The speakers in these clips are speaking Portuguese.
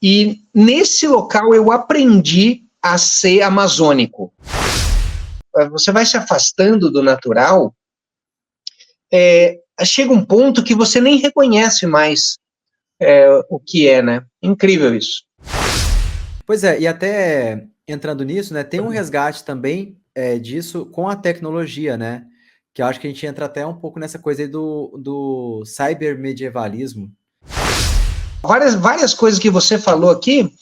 E nesse local eu aprendi a ser amazônico. Você vai se afastando do natural, chega um ponto que você nem reconhece mais o que é, né? Incrível isso. Pois é, e até entrando nisso, né, tem um resgate também disso com a tecnologia, né? Que eu acho que a gente entra até um pouco nessa coisa aí do cybermedievalismo. Várias coisas que você falou aqui,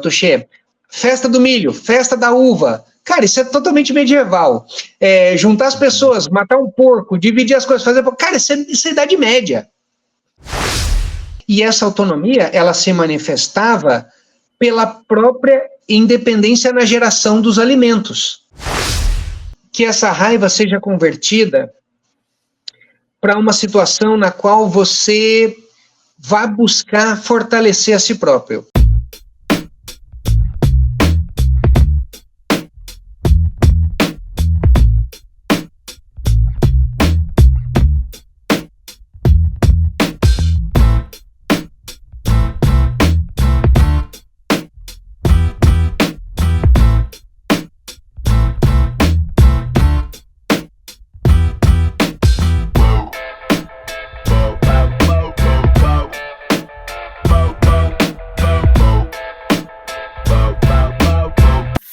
Tuxê, festa do milho, festa da uva. Cara, isso é totalmente medieval. Juntar as pessoas, matar um porco, dividir as coisas, fazer... Cara, isso é Idade Média. E essa autonomia, ela se manifestava pela própria independência na geração dos alimentos. Que essa raiva seja convertida para uma situação na qual você vai buscar fortalecer a si próprio.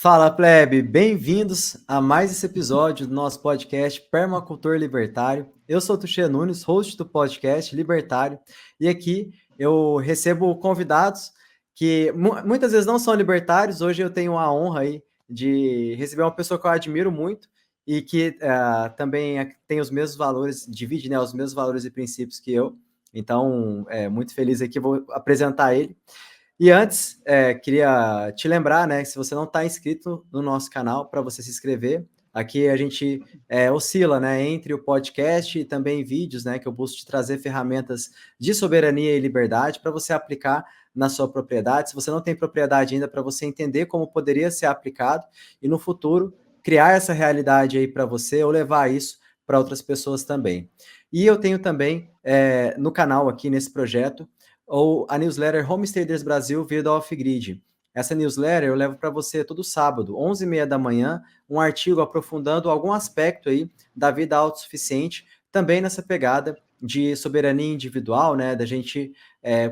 Fala, plebe! Bem-vindos a mais esse episódio do nosso podcast Permacultor Libertário. Eu sou o Tuxê Nunes, host do podcast Libertário, e aqui eu recebo convidados que muitas vezes não são libertários. Hoje eu tenho a honra aí de receber uma pessoa que eu admiro muito e que também tem os mesmos valores, divide, né, os mesmos valores e princípios que eu. Então, muito feliz aqui, vou apresentar ele. E antes, queria te lembrar, né, que se você não está inscrito no nosso canal, para você se inscrever. Aqui a gente oscila, né, entre o podcast e também vídeos, né, que eu busco te trazer ferramentas de soberania e liberdade para você aplicar na sua propriedade. Se você não tem propriedade ainda, para você entender como poderia ser aplicado e no futuro criar essa realidade aí para você ou levar isso para outras pessoas também. E eu tenho também no canal aqui nesse projeto ou a newsletter Homesteaders Brasil Vida Off-Grid. Essa newsletter eu levo para você todo sábado, 11h30 da manhã, um artigo aprofundando algum aspecto aí da vida autossuficiente, também nessa pegada de soberania individual, né, da gente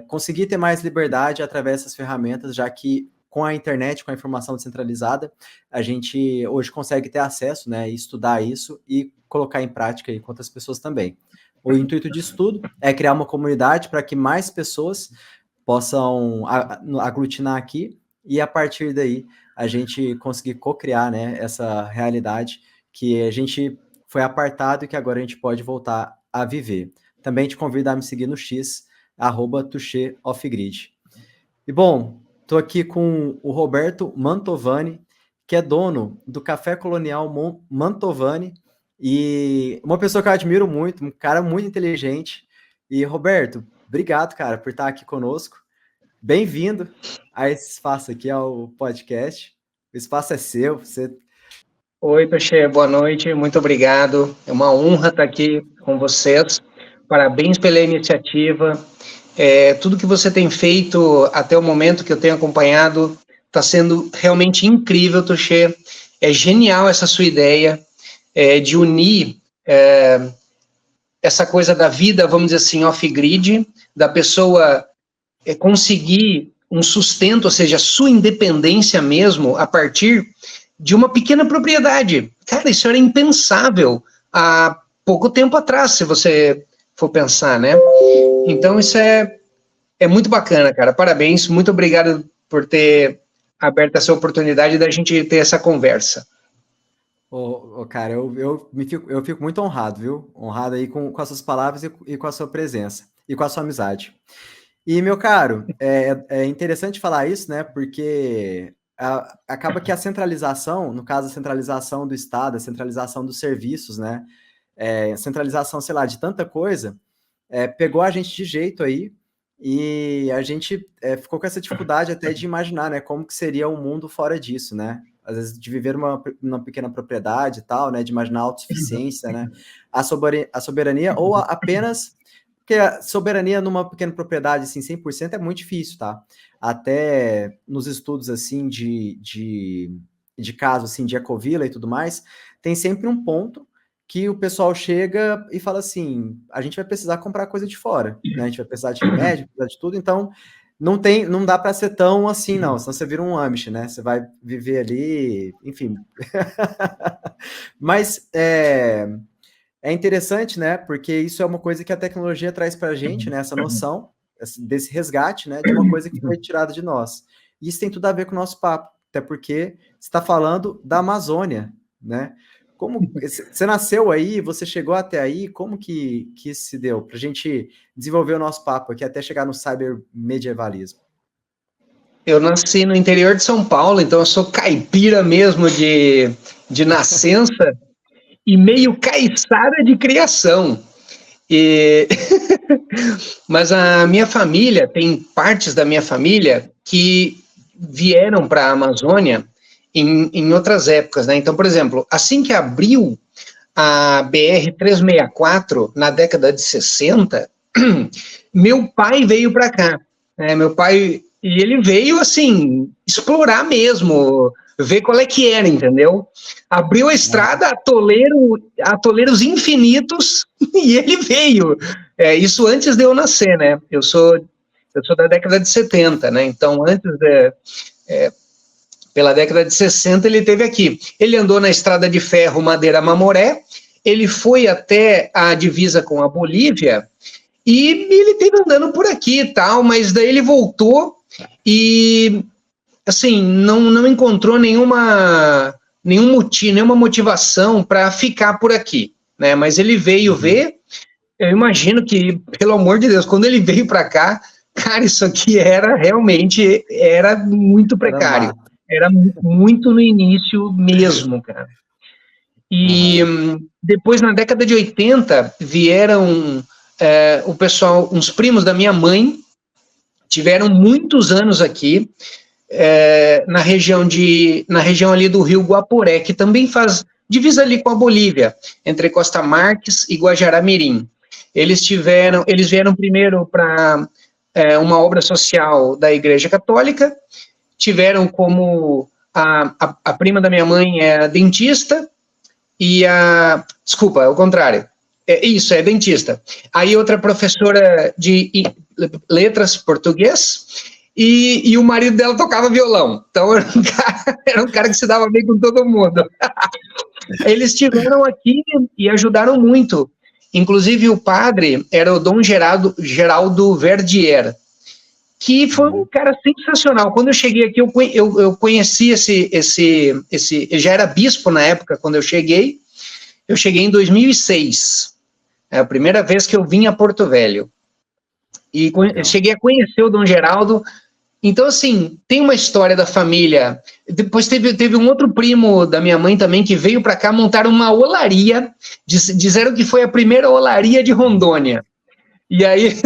conseguir ter mais liberdade através dessas ferramentas, já que com a internet, com a informação descentralizada, a gente hoje consegue ter acesso, né, e estudar isso e colocar em prática aí com outras pessoas também. O intuito disso tudo é criar uma comunidade para que mais pessoas possam aglutinar aqui e, a partir daí, a gente conseguir co-criar, né, essa realidade que a gente foi apartado e que agora a gente pode voltar a viver. Também te convido a me seguir no X, @tuxeoffgrid. E, bom, estou aqui com o Roberto Mantovani, que é dono do Café Colonial Mantovani, e uma pessoa que eu admiro muito, um cara muito inteligente. E, Roberto, obrigado, cara, por estar aqui conosco. Bem-vindo a esse espaço aqui, ao podcast. O espaço é seu. Oi, Tuxê, boa noite, muito obrigado. É uma honra estar aqui com vocês. Parabéns pela iniciativa. Tudo que você tem feito até o momento que eu tenho acompanhado está sendo realmente incrível, Tuxê. É genial essa sua ideia. De unir essa coisa da vida, vamos dizer assim, off-grid, da pessoa conseguir um sustento, ou seja, sua independência mesmo, a partir de uma pequena propriedade. Cara, isso era impensável há pouco tempo atrás, se você for pensar, né? Então, isso é muito bacana, cara. Parabéns, muito obrigado por ter aberto essa oportunidade da gente ter essa conversa. Cara, eu fico muito honrado, viu? Honrado aí com as suas palavras e com a sua presença e com a sua amizade. E, meu caro, é interessante falar isso, né? Porque acaba que a centralização, no caso, a centralização do Estado, a centralização dos serviços, né? A centralização, sei lá, de tanta coisa, pegou a gente de jeito aí e a gente ficou com essa dificuldade até de imaginar, né? Como que seria o mundo fora disso, né? Às vezes de viver numa pequena propriedade e tal, né? De imaginar a autossuficiência, né? A soberania ou apenas Porque a soberania numa pequena propriedade, assim, 100% é muito difícil, tá? Até nos estudos, assim, de caso, assim, de ecovila e tudo mais, tem sempre um ponto que o pessoal chega e fala assim, a gente vai precisar comprar coisa de fora, né? A gente vai precisar de remédio, precisar de tudo, então não dá para ser tão assim, não, senão você vira um Amish, né? Você vai viver ali, enfim. Mas é interessante, né? Porque isso é uma coisa que a tecnologia traz para a gente, né? Essa noção desse resgate, né? De uma coisa que foi tirada de nós. E isso tem tudo a ver com o nosso papo, até porque você está falando da Amazônia, né? Como você nasceu aí, você chegou até aí, como que isso se deu? Para a gente desenvolver o nosso papo aqui até chegar no cybermedievalismo. Eu nasci no interior de São Paulo, então eu sou caipira mesmo de nascença e meio caiçara de criação. Mas a minha família, tem partes da minha família que vieram para a Amazônia em outras épocas, né? Então, por exemplo, assim que abriu a BR-364 na década de 60, meu pai veio para cá. Meu pai, e ele veio, assim, explorar mesmo, ver qual é que era, entendeu? Abriu a estrada a toleiros infinitos e ele veio. Isso antes de eu nascer, né? Eu sou da década de 70, né? Então, pela década de 60, ele esteve aqui. Ele andou na estrada de ferro Madeira-Mamoré, ele foi até a divisa com a Bolívia, e ele esteve andando por aqui e tal, mas daí ele voltou e, assim, não encontrou nenhuma motivação para ficar por aqui, né? Mas ele veio ver, eu imagino que, pelo amor de Deus, quando ele veio para cá, cara, isso aqui era muito precário. Era muito no início mesmo, cara. E depois, na década de 80, vieram o pessoal, uns primos da minha mãe, tiveram muitos anos aqui, na região ali do Rio Guaporé, que também faz divisa ali com a Bolívia, entre Costa Marques e Guajará-Mirim. Eles vieram primeiro para uma obra social da Igreja Católica, tiveram como a prima da minha mãe é dentista, e desculpa, é o contrário, é dentista. Aí outra professora de letras português, e o marido dela tocava violão, então era um cara que se dava bem com todo mundo. Eles estiveram aqui e ajudaram muito, inclusive o padre era o Dom Geraldo Verdier, que foi um cara sensacional. Quando eu cheguei aqui, eu conheci esse já era bispo na época, quando eu cheguei em 2006, é a primeira vez que eu vim a Porto Velho, e cheguei a conhecer o Dom Geraldo. Então, assim, tem uma história da família. Depois teve um outro primo da minha mãe também que veio para cá montar uma olaria, disseram que foi a primeira olaria de Rondônia, e aí...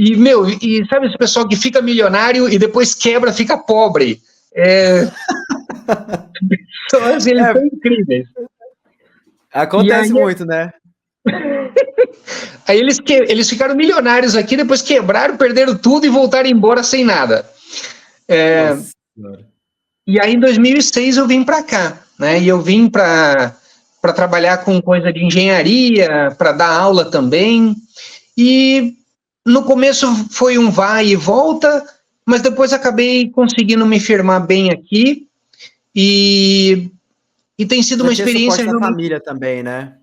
E sabe esse pessoal que fica milionário e depois quebra, fica pobre? Eles são incríveis. Acontece muito, né? Aí eles ficaram milionários aqui, depois quebraram, perderam tudo e voltaram embora sem nada. E aí em 2006 eu vim para cá, né? E eu vim para trabalhar com coisa de engenharia, para dar aula também. E no começo foi um vai e volta, mas depois acabei conseguindo me firmar bem aqui, e tem sido uma experiência... da família também, né?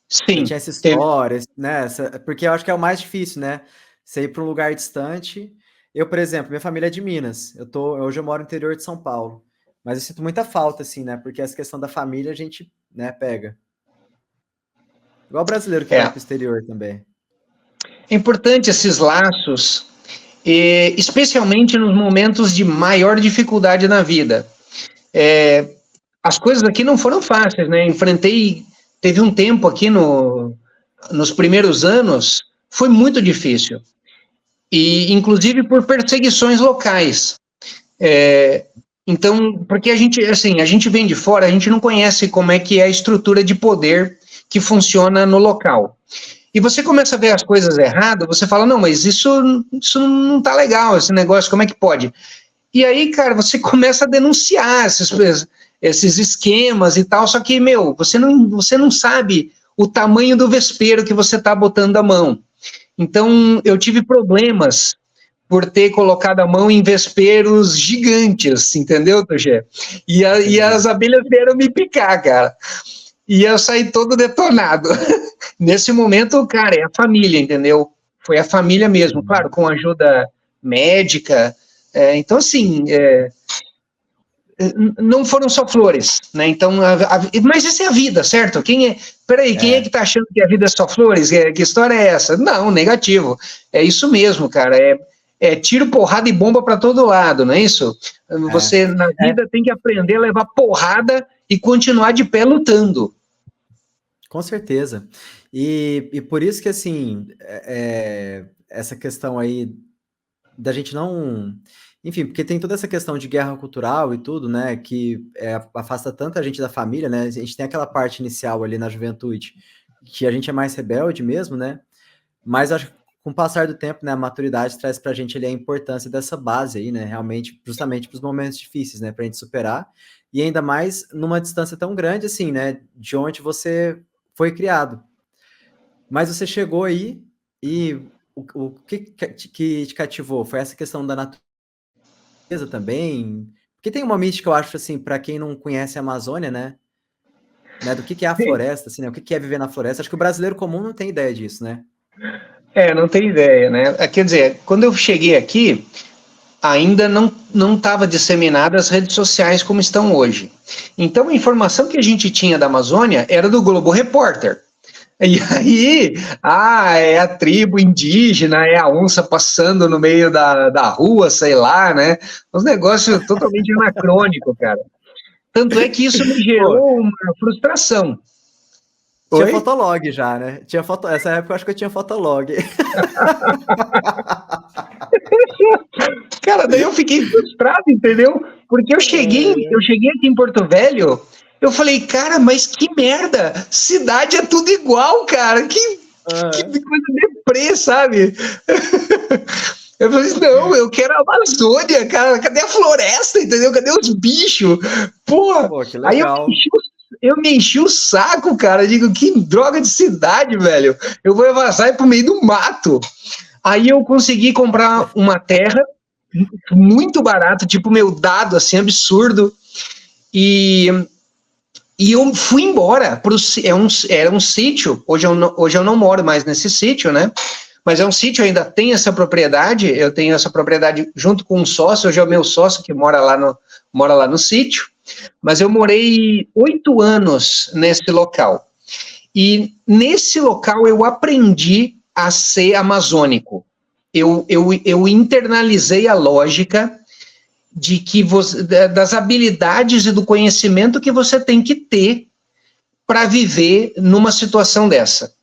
Sim. Tinha essa história, né? Porque eu acho que é o mais difícil, né? Você ir para um lugar distante. Eu, por exemplo, minha família é de Minas. Hoje eu moro no interior de São Paulo. Mas eu sinto muita falta, assim, né? Porque essa questão da família a gente, né, pega. Igual o brasileiro que vai para o exterior também. É importante esses laços, especialmente nos momentos de maior dificuldade na vida. As coisas aqui não foram fáceis, né? Teve um tempo aqui nos primeiros anos, foi muito difícil. E, inclusive, por perseguições locais. Então, porque a gente vem de fora, a gente não conhece como é que é a estrutura de poder que funciona no local. e você começa a ver as coisas erradas, você fala, não, mas isso não tá legal, esse negócio, como é que pode? E aí, cara, você começa a denunciar esses esquemas e tal, só que, você não sabe o tamanho do vespeiro que você tá botando a mão. Então, eu tive problemas por ter colocado a mão em vesperos gigantes, entendeu, Tuxê? E as abelhas vieram me picar, cara. E eu saí todo detonado. Nesse momento, cara, é a família, entendeu? Foi a família mesmo, claro, com ajuda médica. Então, assim, não foram só flores, né? Então, mas essa é a vida, certo? Quem é que tá achando que a vida é só flores? Que história é essa? Não, negativo. É isso mesmo, cara. Tiro, porrada e bomba para todo lado, não é isso? Você, na vida, tem que aprender a levar porrada e continuar de pé lutando. Com certeza. E por isso que, assim, essa questão aí da gente não... Enfim, porque tem toda essa questão de guerra cultural e tudo, né, que afasta tanto a gente da família, né, a gente tem aquela parte inicial ali na juventude, que a gente é mais rebelde mesmo, né, mas acho que com o passar do tempo, né, a maturidade traz pra gente ali a importância dessa base aí, né, realmente, justamente pros momentos difíceis, né, pra gente superar, e ainda mais numa distância tão grande, assim, né, de onde você foi criado. Mas você chegou aí e o que te cativou? Foi essa questão da natureza também? Porque tem uma mística, eu acho, assim, para quem não conhece a Amazônia, né, do que é a floresta, assim, né, o que é viver na floresta. Acho que o brasileiro comum não tem ideia disso, né? Não tem ideia, né? Quer dizer, quando eu cheguei aqui, ainda não estava disseminada as redes sociais como estão hoje. Então, a informação que a gente tinha da Amazônia era do Globo Repórter. E aí, é a tribo indígena, é a onça passando no meio da rua, sei lá, né? Um negócio totalmente anacrônico, cara. Tanto é que isso me gerou uma frustração. Tinha fotolog já, né? Essa época eu acho que eu tinha fotolog. Cara, daí eu fiquei frustrado, entendeu? Porque eu cheguei aqui em Porto Velho, eu falei, cara, mas que merda! Cidade é tudo igual, cara! Que coisa deprê, sabe? Eu falei, não, eu quero a Amazônia, cara, cadê a floresta, entendeu? Cadê os bichos? Porra! Pô, que legal. Aí eu me enchi o saco, cara, eu digo, que droga de cidade, velho! Eu vou vazar e ir pro meio do mato. Aí eu consegui comprar uma terra muito barato, tipo meu dado, assim, absurdo, e eu fui embora, era um sítio, hoje eu não moro mais nesse sítio, né, mas é um sítio, eu ainda tenho essa propriedade, eu tenho essa propriedade junto com um sócio, hoje é o meu sócio que mora lá no sítio, mas eu morei 8 anos nesse local, e nesse local eu aprendi a ser amazônico. Eu internalizei a lógica de que das habilidades e do conhecimento que você tem que ter para viver numa situação dessa.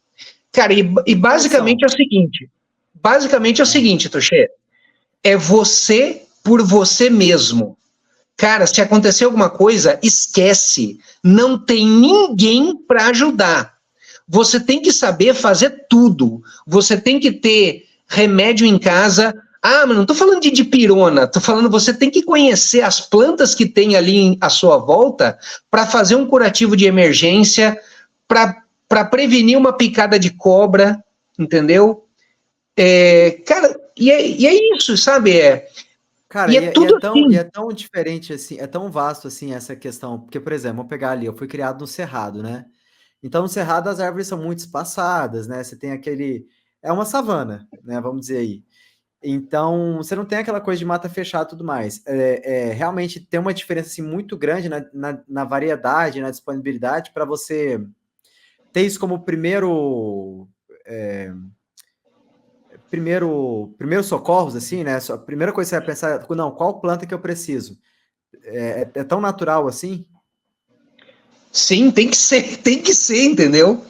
Cara, e basicamente é o seguinte, Tuxê, é você por você mesmo. Cara, se acontecer alguma coisa, esquece, não tem ninguém para ajudar. Você tem que saber fazer tudo, você tem que ter remédio em casa. Mas não estou falando de dipirona, estou falando você tem que conhecer as plantas que tem ali à sua volta para fazer um curativo de emergência, para prevenir uma picada de cobra, entendeu? Cara, e é isso, sabe? Cara, e é tão diferente assim, é tão vasto assim essa questão, porque, por exemplo, vou pegar ali, eu fui criado no Cerrado, né? Então, no Cerrado as árvores são muito espaçadas, né? Você tem é uma savana, né? Vamos dizer aí. Então, você não tem aquela coisa de mata fechada e tudo mais. Realmente tem uma diferença assim, muito grande na variedade, na disponibilidade, para você ter isso como primeiro socorros, assim, né? A primeira coisa que você vai pensar, não, qual planta que eu preciso? É tão natural assim? Sim, tem que ser, entendeu?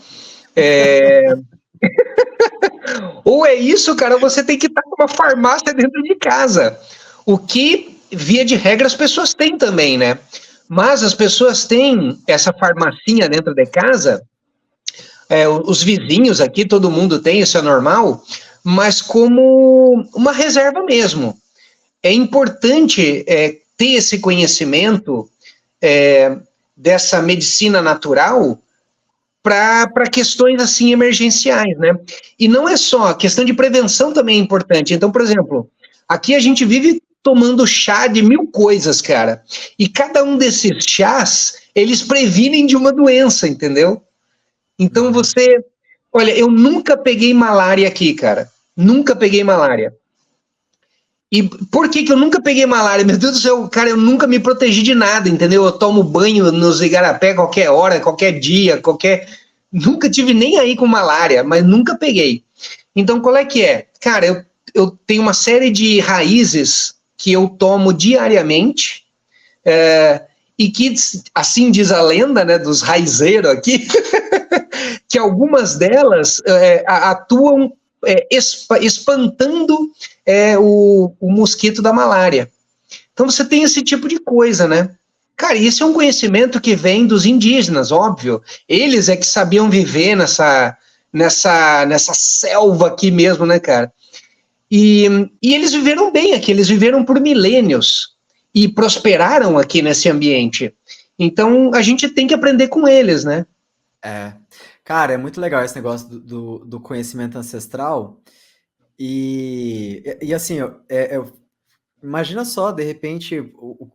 Ou é isso, cara, ou você tem que estar com uma farmácia dentro de casa. O que, via de regra, as pessoas têm também, né? Mas as pessoas têm essa farmacinha dentro de casa os vizinhos aqui, todo mundo tem, isso é normal, mas como uma reserva mesmo. É importante ter esse conhecimento dessa medicina natural para questões assim emergenciais, né? E não é só, a questão de prevenção também é importante. Então, por exemplo, aqui a gente vive tomando chá de 1000 coisas, cara. E cada um desses chás, eles previnem de uma doença, entendeu? Então olha, eu nunca peguei malária aqui, cara. Nunca peguei malária. E por que eu nunca peguei malária? Meu Deus do céu, cara, eu nunca me protegi de nada, entendeu? Eu tomo banho nos igarapé qualquer hora, qualquer dia, Nunca tive nem aí com malária, mas nunca peguei. Então, qual é que é? Cara, eu tenho uma série de raízes que eu tomo diariamente, e que, assim diz a lenda, né, dos raizeiros aqui, que algumas delas atuam espantando o mosquito da malária. Então você tem esse tipo de coisa, né? Cara, isso é um conhecimento que vem dos indígenas, óbvio. Eles é que sabiam viver nessa selva aqui mesmo, né, cara? E eles viveram bem aqui, eles viveram por milênios e prosperaram aqui nesse ambiente. Então a gente tem que aprender com eles, né? Cara, é muito legal esse negócio do conhecimento ancestral. E assim, imagina só, de repente,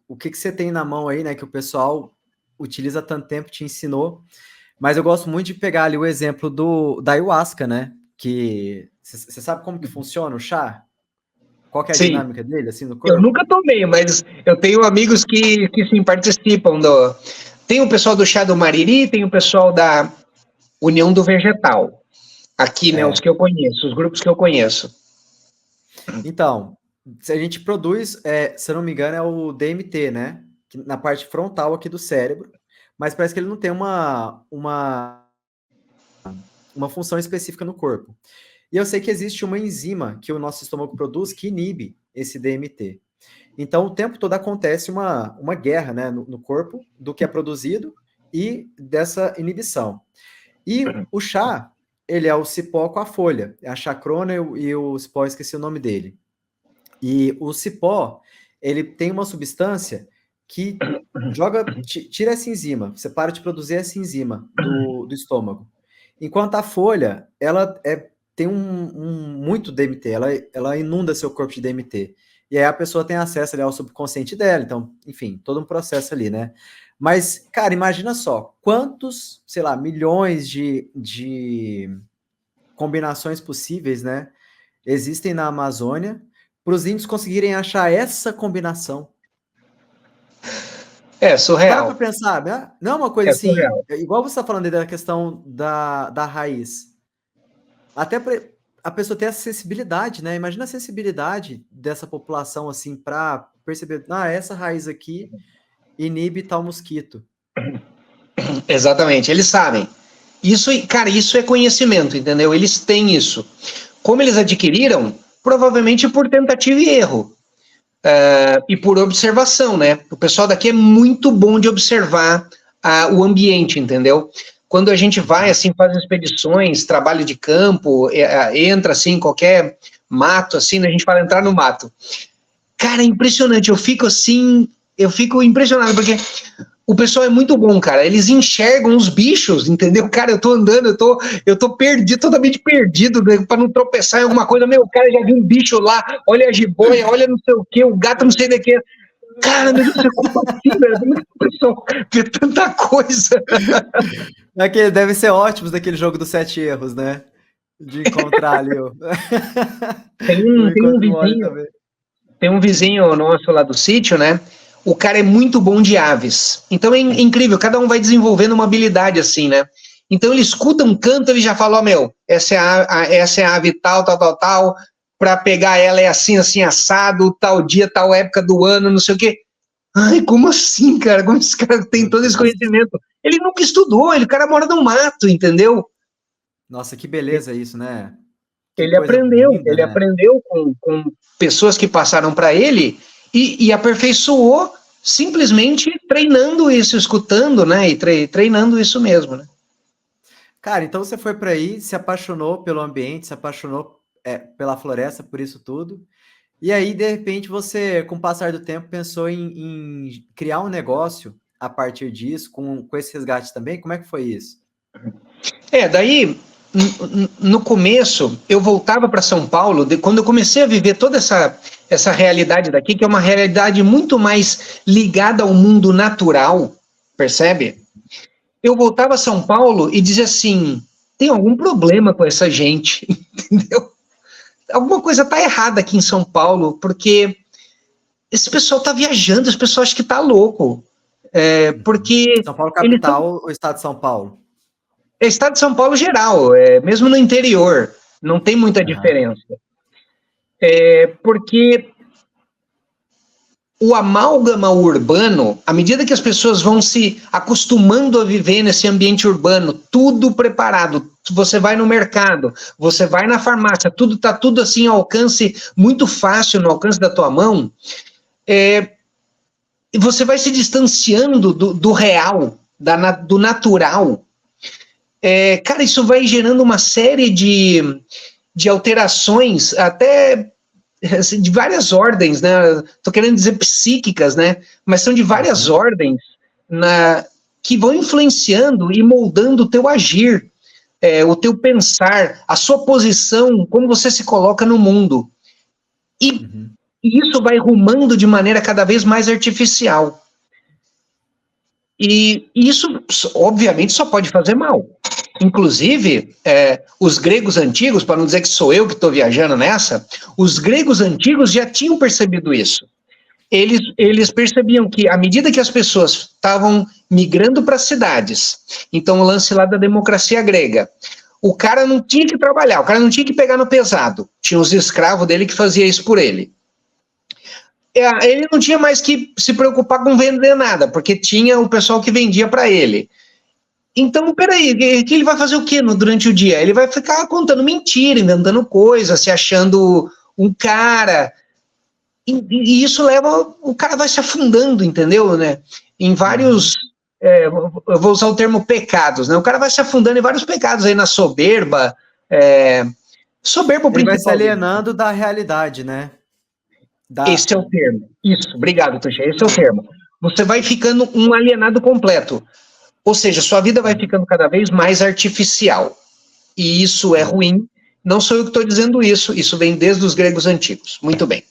o que você tem na mão aí, né, que o pessoal utiliza há tanto tempo, te ensinou. Mas eu gosto muito de pegar ali o exemplo da ayahuasca, né? Que você sabe como que funciona o chá? Qual que é a dinâmica dele, assim, no corpo? Eu nunca tomei, mas eu tenho amigos que sim, participam Tem o pessoal do chá do Mariri, tem o pessoal da União do Vegetal. Aqui, né, os que eu conheço, os grupos que eu conheço. Então, se a gente produz, se eu não me engano, é o DMT, né? Na parte frontal aqui do cérebro, mas parece que ele não tem uma função específica no corpo. E eu sei que existe uma enzima que o nosso estômago produz que inibe esse DMT. Então, o tempo todo acontece uma guerra, né, no corpo do que é produzido e dessa inibição. E o chá, ele é o cipó com a folha, é a chacrona e o cipó, esqueci o nome dele. E o cipó, ele tem uma substância que tira essa enzima, você para de produzir essa enzima do estômago. Enquanto a folha, ela tem muito DMT, ela inunda seu corpo de DMT. E aí a pessoa tem acesso ali ao subconsciente dela, então, enfim, todo um processo ali, né? Mas, cara, imagina só, quantos, sei lá, milhões de combinações possíveis, né, existem na Amazônia para os índios conseguirem achar essa combinação. É surreal. Para pensar, né? Não é uma coisa assim, surreal. Igual você está falando aí da questão da raiz. Até para a pessoa ter a sensibilidade, né? Imagina a sensibilidade dessa população, assim, para perceber, essa raiz aqui inibe tal mosquito. Exatamente, eles sabem. Isso, cara, isso é conhecimento, entendeu? Eles têm isso. Como eles adquiriram? Provavelmente por tentativa e erro. E por observação, né? O pessoal daqui é muito bom de observar o ambiente, entendeu? Quando a gente vai, assim, faz expedições, trabalho de campo, entra, assim, em qualquer mato, assim, a gente fala entrar no mato. Cara, é impressionante, eu fico impressionado, porque o pessoal é muito bom, cara, eles enxergam os bichos, entendeu? Cara, eu tô andando, eu tô perdido, totalmente perdido, né, pra não tropeçar em alguma coisa, cara, já vi um bicho lá, olha a jiboia, olha não sei o que, o gato não sei de que. Cara, meu Deus, como assim, velho? Como é que o pessoal vê tanta coisa? Deve ser ótimos daquele jogo dos 7 erros, né? De encontrar ali. Tem um vizinho nosso lá do sítio, né? O cara é muito bom de aves. Então é incrível, cada um vai desenvolvendo uma habilidade assim, né? Então ele escuta um canto, ele já fala, essa é a ave tal, para pegar ela é assim, assim, assado, tal dia, tal época do ano, não sei o quê. Ai, como assim, cara? Como esse cara tem todo esse conhecimento? Ele nunca estudou, o cara mora no mato, entendeu? Nossa, que beleza isso, né? Ele aprendeu, linda, aprendeu com pessoas que passaram para ele e aperfeiçoou simplesmente treinando isso, escutando, né? E treinando isso mesmo, né? Cara, então você foi para aí, se apaixonou pelo ambiente, se apaixonou pela floresta, por isso tudo. E aí, de repente, você, com o passar do tempo, pensou em criar um negócio a partir disso, com esse resgate também? Como é que foi isso? Daí, no começo, eu voltava para São Paulo, quando eu comecei a viver toda essa realidade daqui, que é uma realidade muito mais ligada ao mundo natural, percebe? Eu voltava a São Paulo e dizia assim, tem algum problema com essa gente, entendeu? Alguma coisa está errada aqui em São Paulo, porque esse pessoal está viajando, esse pessoal acha que está louco. Porque São Paulo capital ou estado de São Paulo? É estado de São Paulo geral, mesmo no interior, não tem muita diferença. Porque o amálgama urbano, à medida que as pessoas vão se acostumando a viver nesse ambiente urbano, tudo preparado, você vai no mercado, você vai na farmácia, está tudo assim ao alcance, muito fácil, no alcance da tua mão, e você vai se distanciando do real, do natural. Cara, isso vai gerando uma série de alterações, até assim, de várias ordens, né? Tô querendo dizer psíquicas, né? Mas são de várias ordens que vão influenciando e moldando o teu agir, o teu pensar, a sua posição, como você se coloca no mundo. E isso vai rumando de maneira cada vez mais artificial. E isso, obviamente, só pode fazer mal. Inclusive, os gregos antigos, para não dizer que sou eu que estou viajando nessa, os gregos antigos já tinham percebido isso. Eles percebiam que, à medida que as pessoas estavam migrando para as cidades, então o lance lá da democracia grega, o cara não tinha que trabalhar, o cara não tinha que pegar no pesado, tinha os escravos dele que faziam isso por ele. Ele não tinha mais que se preocupar com vender nada, porque tinha o pessoal que vendia para ele. Então, peraí, que ele vai fazer o quê durante o dia? Ele vai ficar contando mentira, inventando coisas, se achando um cara. E isso leva, o cara vai se afundando, entendeu? Né? Em vários, eu vou usar o termo pecados, né? O cara vai se afundando em vários pecados aí na soberba. Soberba, ele vai se alienando da realidade, né? Esse é o termo. Isso, obrigado, Tuxa. Esse é o termo. Você vai ficando um alienado completo. Ou seja, sua vida vai ficando cada vez mais artificial. E isso é ruim. Não sou eu que estou dizendo isso. Isso vem desde os gregos antigos. Muito bem.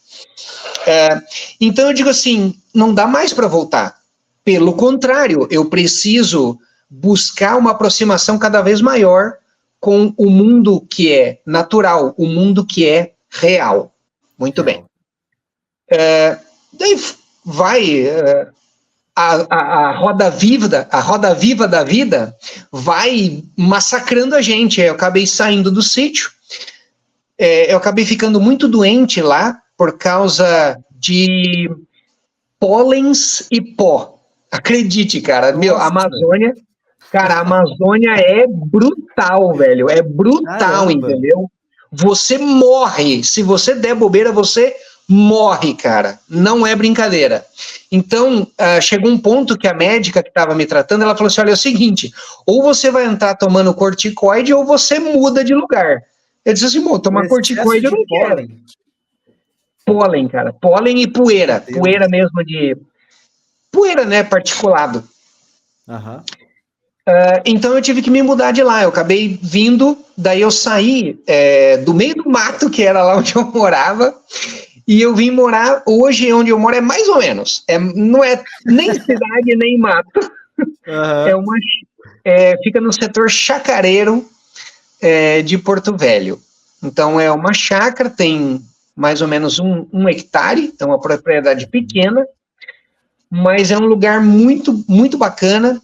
Então eu digo assim, não dá mais para voltar. Pelo contrário, eu preciso buscar uma aproximação cada vez maior com o mundo que é natural, o mundo que é real. Muito bem. Daí vai a roda viva da vida vai massacrando a gente. Eu acabei saindo do sítio, eu acabei ficando muito doente lá por causa de pólens e pó. Acredite, cara, a Amazônia, a Amazônia é brutal, velho, é brutal. Caramba. Entendeu? Você morre, se você der bobeira, você morre, cara, não é brincadeira. Então, chegou um ponto que a médica que estava me tratando, ela falou assim, olha, é o seguinte, ou você vai entrar tomando corticoide, ou você muda de lugar. Eu disse assim, tomar corticoide eu não quero. Pólen, cara, pólen e poeira, poeira mesmo poeira, né, particulado. Então eu tive que me mudar de lá, eu acabei vindo, daí eu saí do meio do mato, que era lá onde eu morava, e eu vim morar, hoje onde eu moro é mais ou menos, não é nem cidade nem mato, fica no setor chacareiro de Porto Velho. Então é uma chácara, tem mais ou menos um hectare, então é uma propriedade pequena, mas é um lugar muito, muito bacana.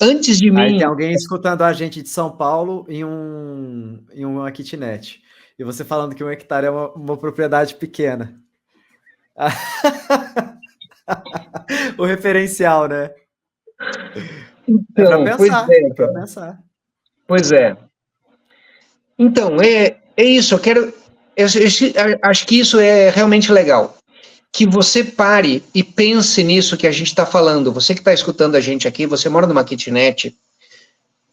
Antes de mim... Aí tem alguém escutando a gente de São Paulo em uma kitnet. E você falando que 1 hectare é uma propriedade pequena. O referencial, né? Então, pra pensar. Pois é. Então, é isso. Eu acho que isso é realmente legal. Que você pare e pense nisso que a gente está falando. Você que está escutando a gente aqui, você mora numa kitnet.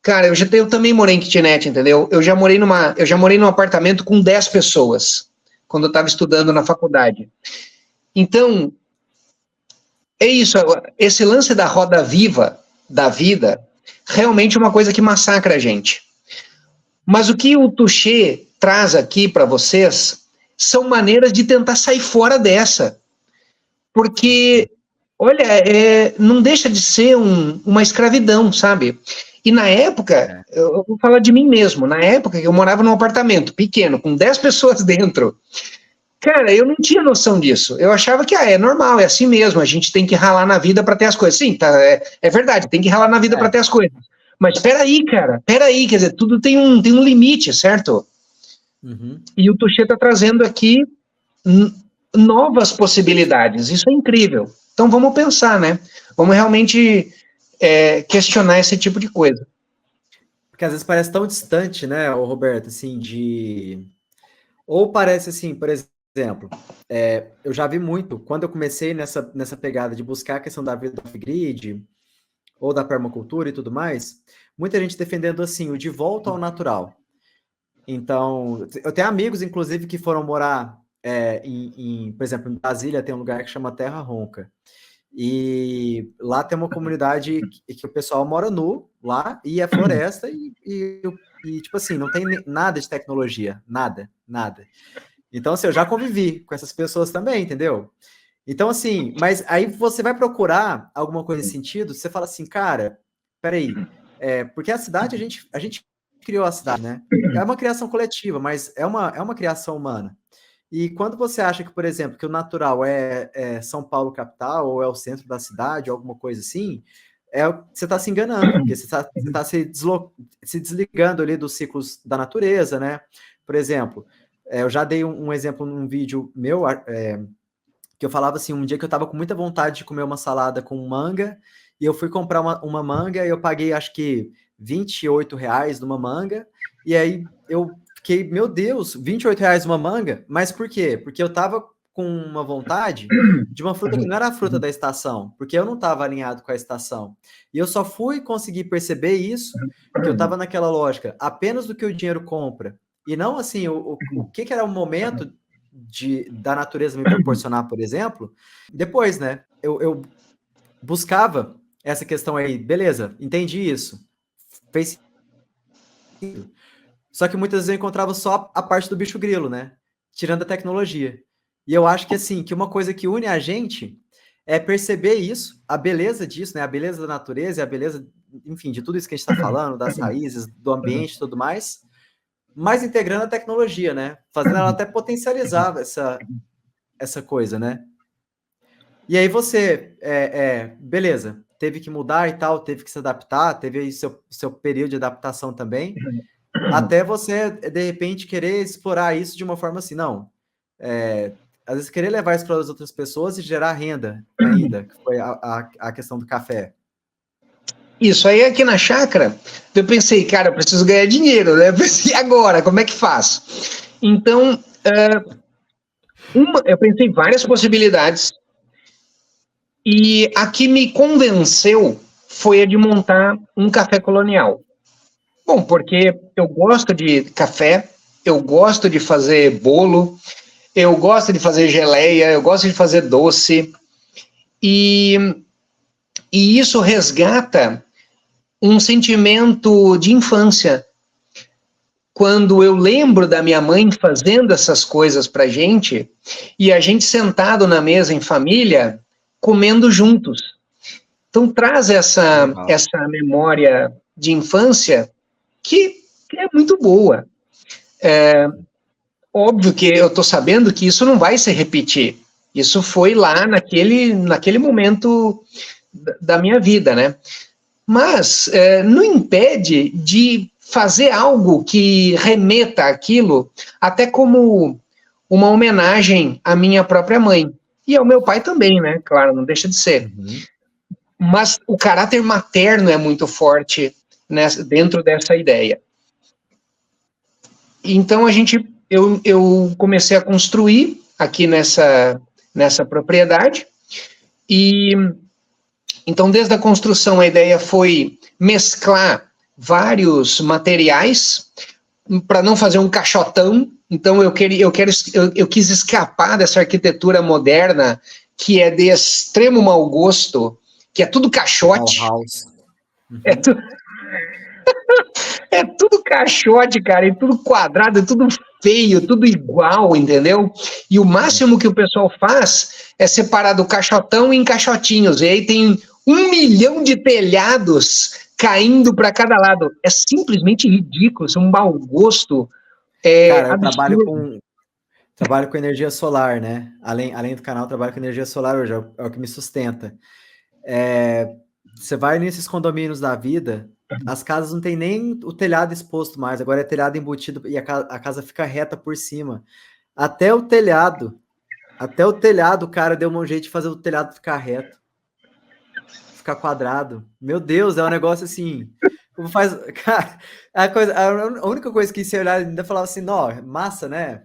Cara, eu também morei em kitnet, entendeu? Eu já morei num apartamento com 10 pessoas, quando eu estava estudando na faculdade. Então, é isso, esse lance da roda viva da vida, realmente é uma coisa que massacra a gente. Mas o que o Touché traz aqui para vocês são maneiras de tentar sair fora dessa. Porque, olha, não deixa de ser uma escravidão, sabe? E na época, eu vou falar de mim mesmo, na época que eu morava num apartamento pequeno, com 10 pessoas dentro, cara, eu não tinha noção disso. Eu achava que é normal, é assim mesmo, a gente tem que ralar na vida para ter as coisas. Sim, tá, é verdade, tem que ralar na vida para ter as coisas. Mas peraí, cara, quer dizer, tudo tem um limite, certo? Uhum. E o Touché está trazendo aqui novas possibilidades, isso é incrível. Então vamos pensar, né? Vamos realmente questionar esse tipo de coisa. Porque às vezes parece tão distante, né, Roberto, assim, ou parece assim, por exemplo, eu já vi muito, quando eu comecei nessa pegada de buscar a questão da vida off-grid, ou da permacultura e tudo mais, muita gente defendendo assim, o de volta ao natural. Então, eu tenho amigos, inclusive, que foram morar, por exemplo, em Brasília tem um lugar que chama Terra Ronca. E lá tem uma comunidade que o pessoal mora nu lá, e é floresta, e tipo assim, não tem nada de tecnologia, nada. Então, assim, eu já convivi com essas pessoas também, entendeu? Então, assim, mas aí você vai procurar alguma coisa nesse sentido, você fala assim, cara, peraí, porque a cidade, a gente criou a cidade, né? É uma criação coletiva, mas é uma criação humana. E quando você acha que, por exemplo, que o natural é São Paulo capital, ou é o centro da cidade, ou alguma coisa assim, você está se enganando, porque você está se desligando ali dos ciclos da natureza, né? Por exemplo, eu já dei um exemplo num vídeo meu, que eu falava assim, um dia que eu estava com muita vontade de comer uma salada com manga, e eu fui comprar uma manga, e eu paguei, acho que, R$28 numa manga, e aí eu fiquei, meu Deus, R$28 uma manga? Mas por quê? Porque eu tava com uma vontade de uma fruta que não era a fruta da estação, porque eu não estava alinhado com a estação. E eu só fui conseguir perceber isso, que eu estava naquela lógica, apenas do que o dinheiro compra, e não assim, o que era o momento da natureza me proporcionar, por exemplo, depois, né? Eu buscava essa questão aí, beleza, entendi isso, fez sentido. Só que muitas vezes eu encontrava só a parte do bicho grilo, né? Tirando a tecnologia. E eu acho que, assim, que uma coisa que une a gente é perceber isso, a beleza disso, né? A beleza da natureza e a beleza, enfim, de tudo isso que a gente está falando, das raízes, do ambiente e tudo mais, mas integrando a tecnologia, né? Fazendo ela até potencializar essa coisa, né? E aí você, beleza, teve que mudar e tal, teve que se adaptar, teve aí seu período de adaptação também, até você, de repente, querer explorar isso de uma forma assim, não, às vezes querer levar isso para as outras pessoas e gerar renda ainda, que foi a questão do café. Isso aí aqui na chácara, eu pensei, cara, eu preciso ganhar dinheiro, né? Eu pensei, agora, como é que faço? Então, eu pensei em várias possibilidades, e a que me convenceu foi a de montar um café colonial. Bom, porque eu gosto de café, eu gosto de fazer bolo, eu gosto de fazer geleia, eu gosto de fazer doce, e isso resgata um sentimento de infância. Quando eu lembro da minha mãe fazendo essas coisas pra gente, e a gente sentado na mesa em família, comendo juntos. Então traz essa memória de infância que é muito boa. Óbvio que eu estou sabendo que isso não vai se repetir. Isso foi lá naquele momento da minha vida, né? Mas não impede de fazer algo que remeta àquilo, até como uma homenagem à minha própria mãe. E ao meu pai também, né? Claro, não deixa de ser. Uhum. Mas o caráter materno é muito forte dentro dessa ideia. Então eu comecei a construir aqui nessa propriedade, e então desde a construção a ideia foi mesclar vários materiais para não fazer um caixotão. Então eu quis escapar dessa arquitetura moderna que é de extremo mau gosto, que é tudo caixote. Uhum. É tudo caixote, cara, e tudo quadrado, tudo feio, tudo igual, entendeu? E o máximo que o pessoal faz é separar do caixotão em caixotinhos, e aí tem 1 milhão de telhados caindo para cada lado. É simplesmente ridículo, isso é um mau gosto. Cara, eu trabalho com energia solar, né? Além do canal, eu trabalho com energia solar hoje, é o que me sustenta. Você vai nesses condomínios da vida, as casas não tem nem o telhado exposto mais, agora é telhado embutido e a casa fica reta por cima. Até o telhado, o cara deu um jeito de fazer o telhado ficar reto, ficar quadrado. Meu Deus, é um negócio assim. Cara, a única coisa que você olhar ainda falava assim, não, massa, né?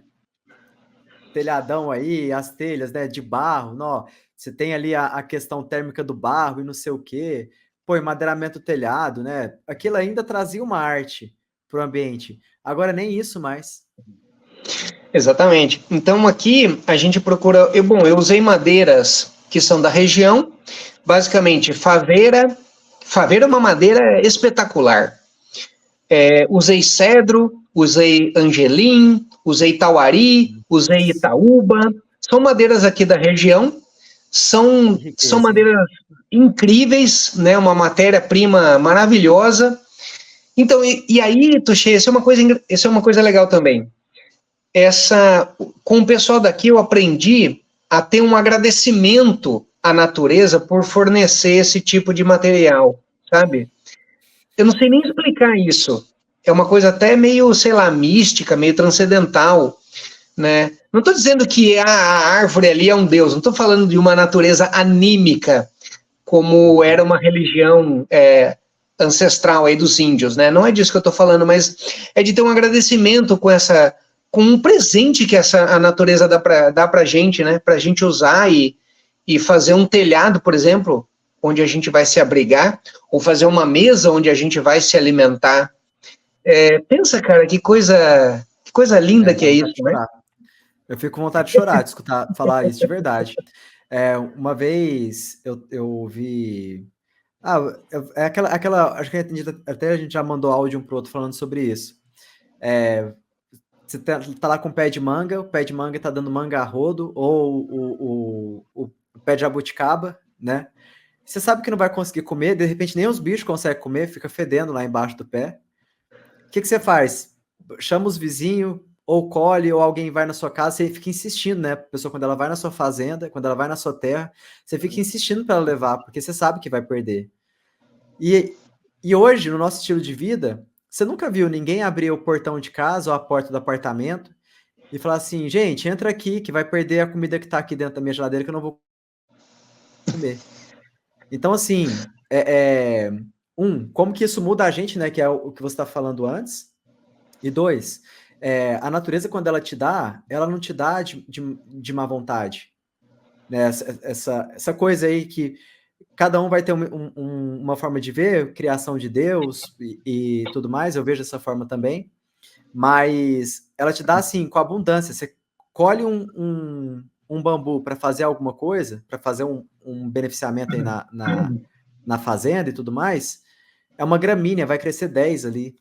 Telhadão aí, as telhas, né, de barro, não. Você tem ali a questão térmica do barro e não sei o quê. Pô, madeiramento do telhado, né? Aquilo ainda trazia uma arte para o ambiente. Agora nem isso mais. Exatamente. Então aqui a gente procura... eu usei madeiras que são da região, basicamente Faveira. Faveira é uma madeira espetacular. Usei cedro, usei angelim, usei tauari, usei itaúba. São madeiras aqui da região. São madeiras incríveis, né? Uma matéria-prima maravilhosa. Então, e aí, Tuxê, isso é uma coisa legal também. Com o pessoal daqui eu aprendi a ter um agradecimento à natureza por fornecer esse tipo de material, sabe? Eu não sei nem explicar isso. É uma coisa até meio, sei lá, mística, meio transcendental, né? Não estou dizendo que a árvore ali é um deus, não estou falando de uma natureza anímica, como era uma religião ancestral aí dos índios, né? Não é disso que eu estou falando, mas é de ter um agradecimento com um presente que a natureza dá pra gente, né? Pra gente usar e fazer um telhado, por exemplo, onde a gente vai se abrigar, ou fazer uma mesa onde a gente vai se alimentar. Pensa, cara, que coisa linda que é isso, né? Eu fico com vontade de chorar, de escutar falar isso de verdade. Uma vez eu ouvi... acho que até a gente já mandou áudio um pro outro falando sobre isso. Você tá lá com o pé de manga, o pé de manga tá dando manga a rodo, ou o pé de jabuticaba, né? Você sabe que não vai conseguir comer, de repente nem os bichos conseguem comer, fica fedendo lá embaixo do pé. O que você faz? Chama os vizinhos, ou colhe, ou alguém vai na sua casa, você fica insistindo, né? A pessoa, quando ela vai na sua fazenda, quando ela vai na sua terra, você fica insistindo para ela levar, porque você sabe que vai perder. E hoje, no nosso estilo de vida, você nunca viu ninguém abrir o portão de casa ou a porta do apartamento e falar assim, gente, entra aqui que vai perder a comida que tá aqui dentro da minha geladeira que eu não vou comer. Então, assim, como que isso muda a gente, né? Que é o que você está falando antes. E 2, a natureza, quando ela te dá, ela não te dá de má vontade. Né? Essa coisa aí que cada um vai ter uma forma de ver, criação de Deus e tudo mais, eu vejo dessa forma também, mas ela te dá assim, com abundância. Você colhe um bambu para fazer alguma coisa, para fazer um beneficiamento aí na fazenda e tudo mais, é uma gramínea, vai crescer 10 ali.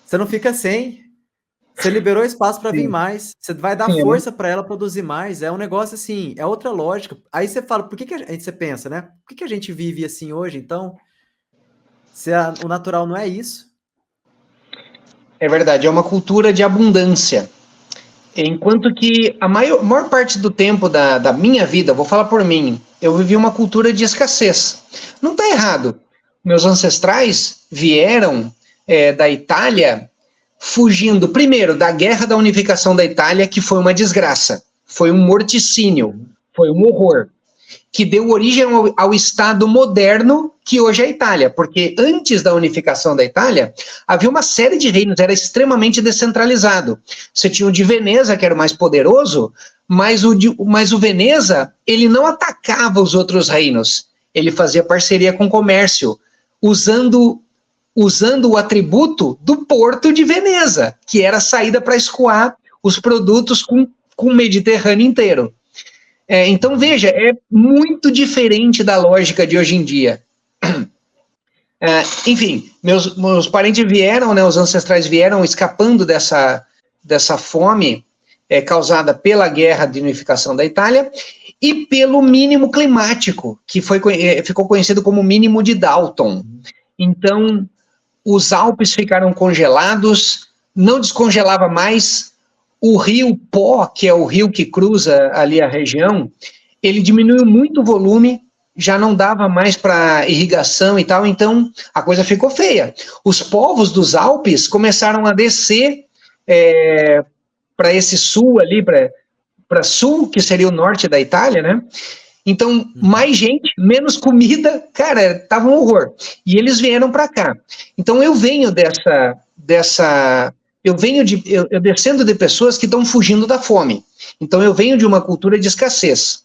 Você não fica sem. Você liberou espaço para vir mais. Você vai dar força para ela produzir mais. É um negócio assim, é outra lógica. Aí você fala, por que você pensa, né? Por que a gente vive assim hoje, então? Se o natural não é isso? É verdade, é uma cultura de abundância. Enquanto que a maior parte do tempo da minha vida, vou falar por mim, eu vivi uma cultura de escassez. Não está errado. Meus ancestrais vieram da Itália fugindo, primeiro, da guerra da unificação da Itália, que foi uma desgraça, foi um morticínio, foi um horror, que deu origem ao Estado moderno que hoje é a Itália, porque antes da unificação da Itália, havia uma série de reinos, era extremamente descentralizado. Você tinha o de Veneza, que era o mais poderoso, mas o Veneza, ele não atacava os outros reinos, ele fazia parceria com o comércio, usando usando o atributo do Porto de Veneza, que era a saída para escoar os produtos com o Mediterrâneo inteiro. Então, veja, é muito diferente da lógica de hoje em dia. Enfim, meus parentes vieram, né, os ancestrais vieram escapando dessa fome causada pela guerra de unificação da Itália e pelo mínimo climático, que ficou conhecido como mínimo de Dalton. Então, os Alpes ficaram congelados, não descongelava mais. O rio Pó, que é o rio que cruza ali a região, ele diminuiu muito o volume, já não dava mais para irrigação e tal, então a coisa ficou feia. Os povos dos Alpes começaram a descer para esse sul ali, para sul, que seria o norte da Itália, né? Então, mais gente, menos comida, cara, tava um horror. E eles vieram para cá. Então, eu venho eu descendo de pessoas que estão fugindo da fome. Então, eu venho de uma cultura de escassez.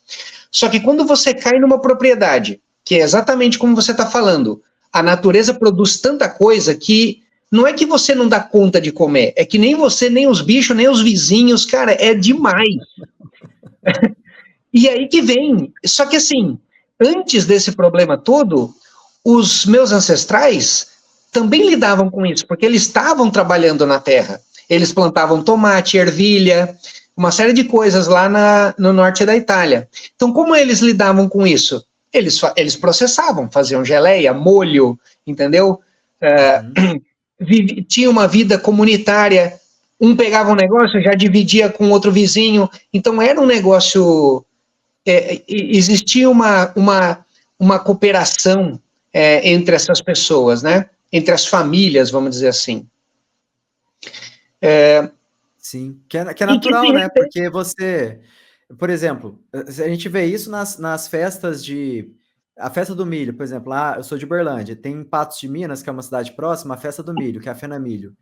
Só que quando você cai numa propriedade, que é exatamente como você está falando, a natureza produz tanta coisa que não é que você não dá conta de comer, é que nem você, nem os bichos, nem os vizinhos, cara, é demais. E aí que vem, só que assim, antes desse problema todo, os meus ancestrais também lidavam com isso, porque eles estavam trabalhando na terra. Eles plantavam tomate, ervilha, uma série de coisas lá no norte da Itália. Então, como eles lidavam com isso? Eles processavam, faziam geleia, molho, entendeu? Tinha uma vida comunitária, um pegava um negócio, já dividia com outro vizinho, então era um negócio... existia uma cooperação entre essas pessoas, né? Entre as famílias, vamos dizer assim. Sim, que é natural, né? Porque você, por exemplo, a gente vê isso nas festas a festa do milho, por exemplo, lá eu sou de Uberlândia, tem em Patos de Minas, que é uma cidade próxima, a festa do milho, que é a Fena Milho.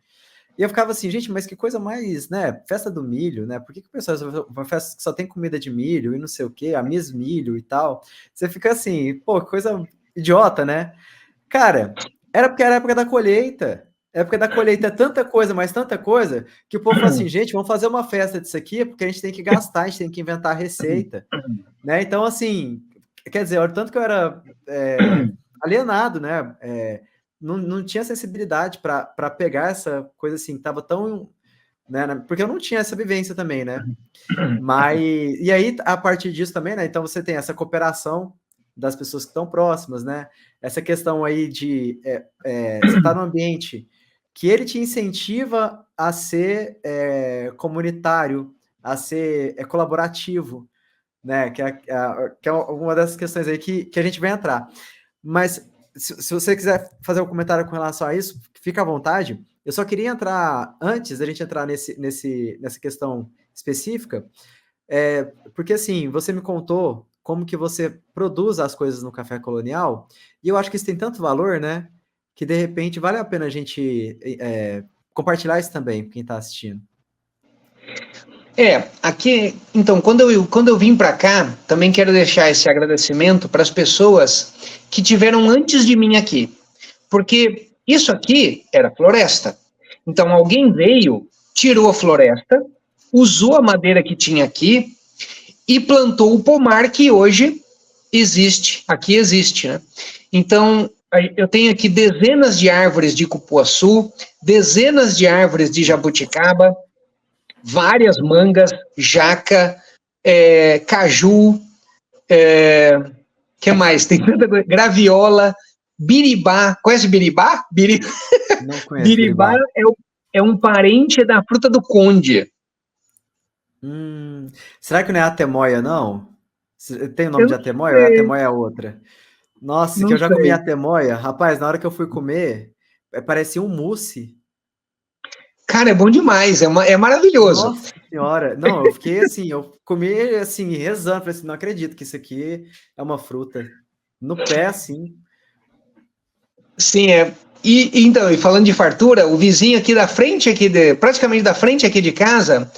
E eu ficava assim, gente, mas que coisa mais, né? Festa do milho, né? Por que o pessoal uma festa que só tem comida de milho e não sei o quê, a Miss Milho e tal? Você fica assim, pô, coisa idiota, né? Cara, porque era a época da colheita. A época da colheita é tanta coisa, mas tanta coisa, que o povo fala assim, gente, vamos fazer uma festa disso aqui, porque a gente tem que gastar, a gente tem que inventar receita, né? Então, assim, quer dizer, olha, tanto que eu era alienado, né? Não tinha sensibilidade para pegar essa coisa assim, que tava tão... Né, porque eu não tinha essa vivência também, né? E aí, a partir disso também, né? Então, você tem essa cooperação das pessoas que estão próximas, né? Essa questão aí de você estar num ambiente que ele te incentiva a ser comunitário, a ser colaborativo, né? Que é uma dessas questões aí que a gente vai entrar. Mas se você quiser fazer um comentário com relação a isso, fica à vontade. Eu só queria entrar, antes da gente entrar nessa questão específica, porque assim, você me contou como que você produz as coisas no Café Colonial, e eu acho que isso tem tanto valor, né, que de repente vale a pena a gente compartilhar isso também com quem está assistindo. Aqui, então, quando eu vim para cá, também quero deixar esse agradecimento para as pessoas que tiveram antes de mim aqui, porque isso aqui era floresta. Então, alguém veio, tirou a floresta, usou a madeira que tinha aqui e plantou o pomar que hoje aqui existe, né? Então, eu tenho aqui dezenas de árvores de cupuaçu, dezenas de árvores de jabuticaba, várias mangas, jaca, caju, que mais? Tem tanta coisa, graviola, biribá. Conhece biribá? Não conheço. Biribá é um parente da fruta do conde. Será que não é atemoia, não? Tem o nome de atemoia ou a atemoia é outra? Nossa, que eu já comi atemoia. Rapaz, na hora que eu fui comer, parecia um mousse. Cara, é bom demais, é maravilhoso. Nossa senhora, não, eu fiquei assim, eu comi assim, rezando, falei assim, não acredito que isso aqui é uma fruta. No pé, assim. Sim, então, e falando de fartura, o vizinho aqui da frente, praticamente da frente aqui de casa,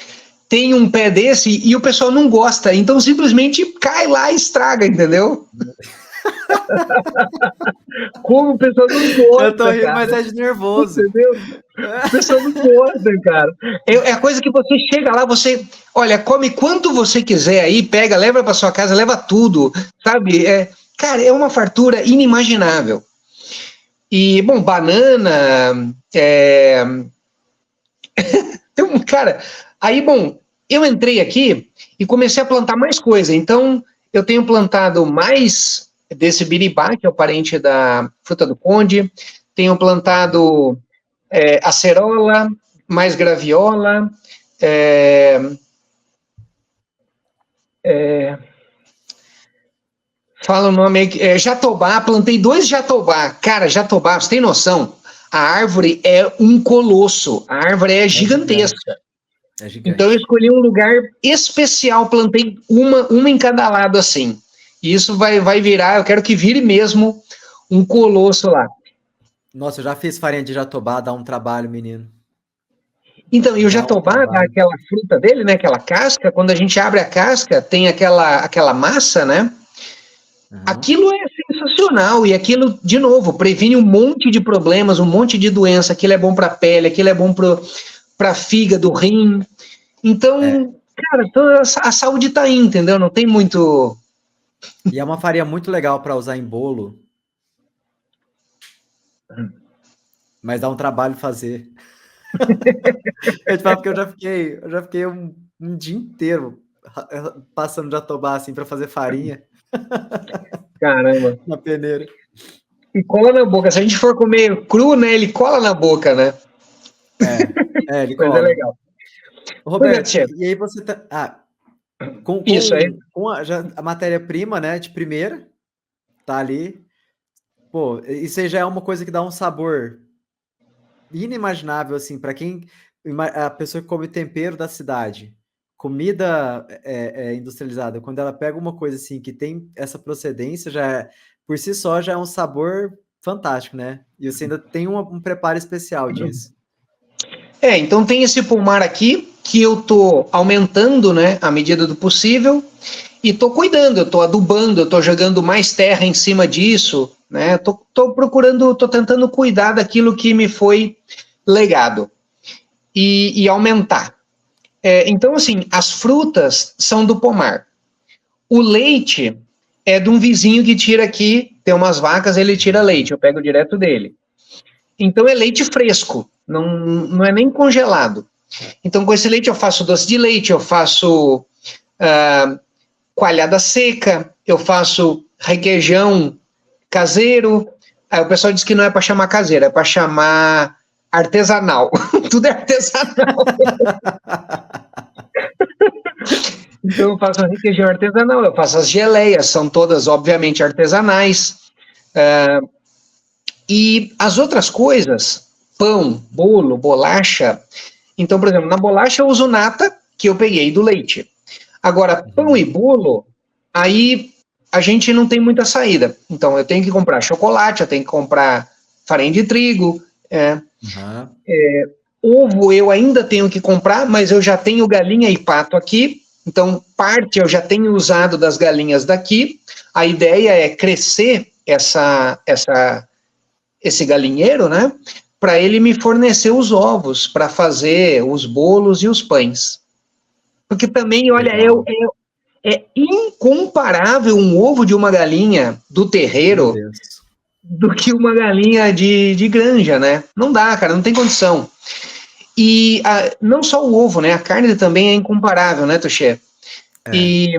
tem um pé desse e o pessoal não gosta, então simplesmente cai lá e estraga, entendeu? Como o pessoal não gosta, Eu tô rindo, cara. mas é de nervoso. Entendeu? O pessoal não gosta, cara. É a coisa que você chega lá, você, olha, come quanto você quiser aí, pega, leva para sua casa, leva tudo, sabe? Cara, é uma fartura inimaginável. E, bom, banana, tem um cara. Aí, bom, eu entrei aqui e comecei a plantar mais coisa. Então, eu tenho plantado mais desse biribá, que é o parente da fruta do conde. Tenho plantado acerola, mais graviola. Fala o nome aí. Jatobá, plantei 2 jatobá. Cara, jatobá, você tem noção? A árvore é um colosso. A árvore é gigantesca. É gigante. Então eu escolhi um lugar especial, plantei uma em cada lado assim. E isso vai virar, eu quero que vire mesmo um colosso lá. Nossa, eu já fiz farinha de jatobá, dá um trabalho, menino. Então, e o jatobá, aquela fruta dele, né, aquela casca, quando a gente abre a casca, tem aquela massa, né? Uhum. Aquilo é sensacional, e aquilo, de novo, previne um monte de problemas, um monte de doença, aquilo é bom para a pele, aquilo é bom para fígado, rim. Então, cara, toda a saúde tá aí, entendeu? Não tem muito... E é uma farinha muito legal para usar em bolo. Mas dá um trabalho fazer. Eu te falo porque eu já fiquei um dia inteiro passando jatobá assim para fazer farinha. Caramba. Na peneira. E cola na boca. Se a gente for comer cru, né, ele cola na boca, né? Ele cola. Coisa legal. Roberto, e aí você tá... Isso aí. Com a matéria-prima, né, de primeira, tá ali. Pô, isso aí já é uma coisa que dá um sabor inimaginável, assim, para quem... A pessoa que come tempero da cidade, comida industrializada, quando ela pega uma coisa assim que tem essa procedência, por si só já é um sabor fantástico, né? E você ainda tem um preparo especial disso. Então tem esse pomar aqui que eu tô aumentando, né, à medida do possível, e tô cuidando, eu tô adubando, eu tô jogando mais terra em cima disso, né? Tô procurando, tô tentando cuidar daquilo que me foi legado e aumentar. Então, assim, as frutas são do pomar. O leite é de um vizinho que tira aqui, tem umas vacas, ele tira leite, eu pego direto dele. Então é leite fresco, não é nem congelado. Então com esse leite eu faço doce de leite, eu faço coalhada seca, eu faço requeijão caseiro. Aí o pessoal diz que não é para chamar caseiro, é para chamar artesanal. Tudo é artesanal. Então eu faço requeijão artesanal, eu faço as geleias, são todas obviamente artesanais. E as outras coisas, pão, bolo, bolacha. Então, por exemplo, na bolacha eu uso nata, que eu peguei do leite. Agora, pão e bolo, aí a gente não tem muita saída. Então, eu tenho que comprar chocolate, eu tenho que comprar farinha de trigo. Ovo eu ainda tenho que comprar, mas eu já tenho galinha e pato aqui. Então, parte eu já tenho usado das galinhas daqui. A ideia é crescer esse galinheiro, né, para ele me fornecer os ovos para fazer os bolos e os pães. Porque também, olha, é incomparável um ovo de uma galinha do terreiro do que uma galinha de granja, né? Não dá, cara, não tem condição. E não só o ovo, né? A carne também é incomparável, né, Tuxê? E,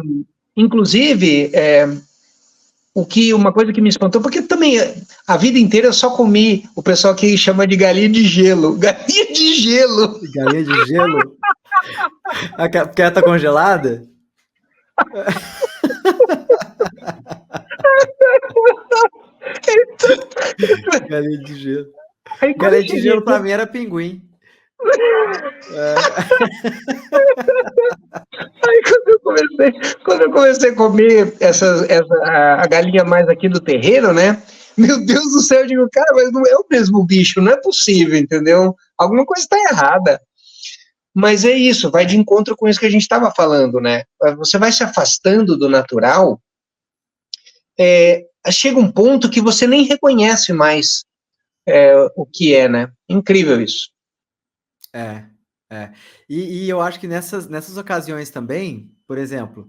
inclusive, uma coisa que me espantou, porque também a vida inteira eu só comi o pessoal que chama de galinha de gelo. Galinha de gelo! Galinha de gelo? Porque ela tá congelada? Galinha de gelo. Galinha de gelo pra mim era pinguim. Aí quando eu comecei a comer a galinha mais aqui do terreiro, né? Meu Deus do céu, eu digo, cara, mas não é o mesmo bicho, não é possível, entendeu? Alguma coisa está errada. Mas é isso, vai de encontro com isso que a gente estava falando, né? Você vai se afastando do natural, chega um ponto que você nem reconhece mais o que é, né? Incrível isso. É. E eu acho que nessas ocasiões também, por exemplo,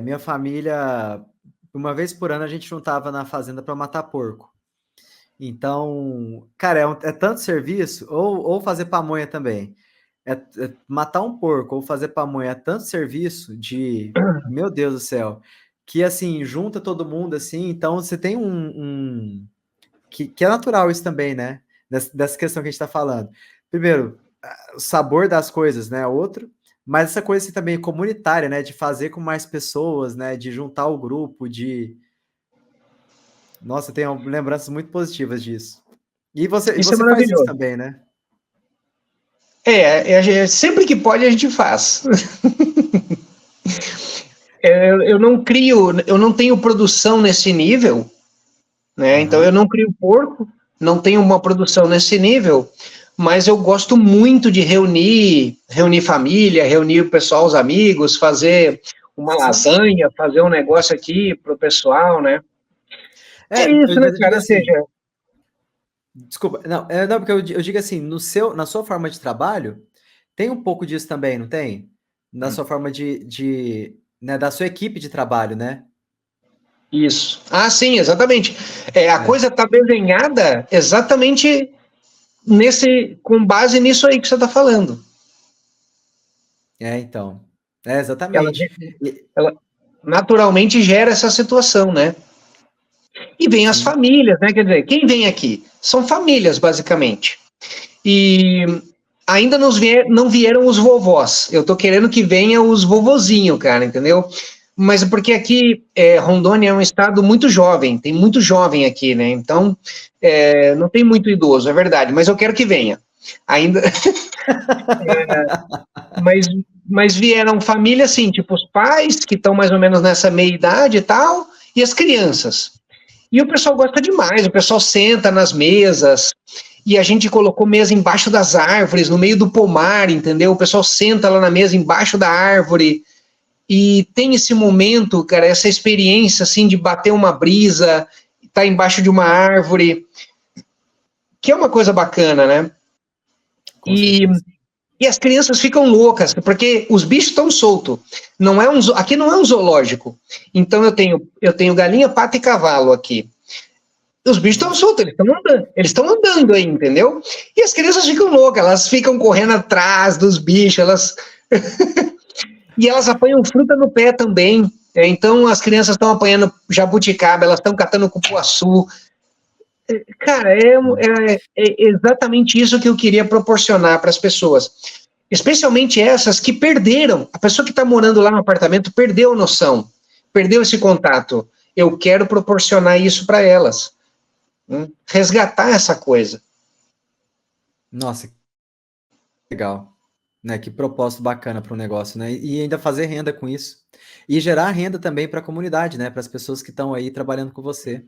minha família, uma vez por ano a gente juntava na fazenda para matar porco. Então, cara, é tanto serviço, ou fazer pamonha também. Matar um porco ou fazer pamonha é tanto serviço de, meu Deus do céu, que assim, junta todo mundo assim, então você tem que é natural isso também, né? Dessa questão que a gente está falando. Primeiro, o sabor das coisas, né? Outro, mas essa coisa assim, também comunitária, né? De fazer com mais pessoas, né? De juntar o grupo, Nossa, eu tenho lembranças muito positivas disso. E você Isso é faz isso maravilhoso. também, né? Sempre que pode a gente faz. Eu não tenho produção nesse nível, né? Então eu não crio porco, não tenho uma produção nesse nível, mas eu gosto muito de reunir família, reunir o pessoal, os amigos, fazer uma lasanha, fazer um negócio aqui pro pessoal, né? É isso, né, Mas eu digo cara? Ou assim, seja, desculpa, não, porque eu digo assim, na sua forma de trabalho, tem um pouco disso também, não tem? Na sua forma né, da sua equipe de trabalho, né? isso. Ah, sim, exatamente. A coisa está desenhada exatamente com base nisso aí que você está falando. Então. Ela, Exatamente. ela naturalmente gera essa situação, né? E vem as famílias, né? Quer dizer, quem vem aqui? São famílias, basicamente. E ainda não vieram os vovós. Eu tô querendo que venham os vovozinhos, cara, entendeu? Mas porque aqui, Rondônia é um estado muito jovem, tem muito jovem aqui, né? Então, não tem muito idoso, é verdade, mas eu quero que venha. Ainda. Mas vieram famílias, assim, tipo os pais, que estão mais ou menos nessa meia idade e tal, e as crianças. E o pessoal gosta demais, o pessoal senta nas mesas, e a gente colocou mesa embaixo das árvores, no meio do pomar, entendeu? O pessoal senta lá na mesa embaixo da árvore, e tem esse momento, cara, essa experiência, assim, de bater uma brisa, estar embaixo de uma árvore, que é uma coisa bacana, né? E as crianças ficam loucas, porque os bichos estão soltos. Aqui não é um zoológico. Então eu tenho galinha, pato e cavalo aqui. Os bichos estão soltos, eles estão andando aí, entendeu? E as crianças ficam loucas, elas ficam correndo atrás dos bichos, e elas apanham fruta no pé também. Então as crianças estão apanhando jabuticaba, elas estão catando cupuaçu. Cara, é exatamente isso que eu queria proporcionar para as pessoas. Especialmente essas que perderam. A pessoa que está morando lá no apartamento perdeu a noção, perdeu esse contato. Eu quero proporcionar isso para elas. Resgatar essa coisa. Nossa, legal. Né? Que propósito bacana para o negócio, né? E ainda fazer renda com isso. E gerar renda também para a comunidade, né? Para as pessoas que estão aí trabalhando com você.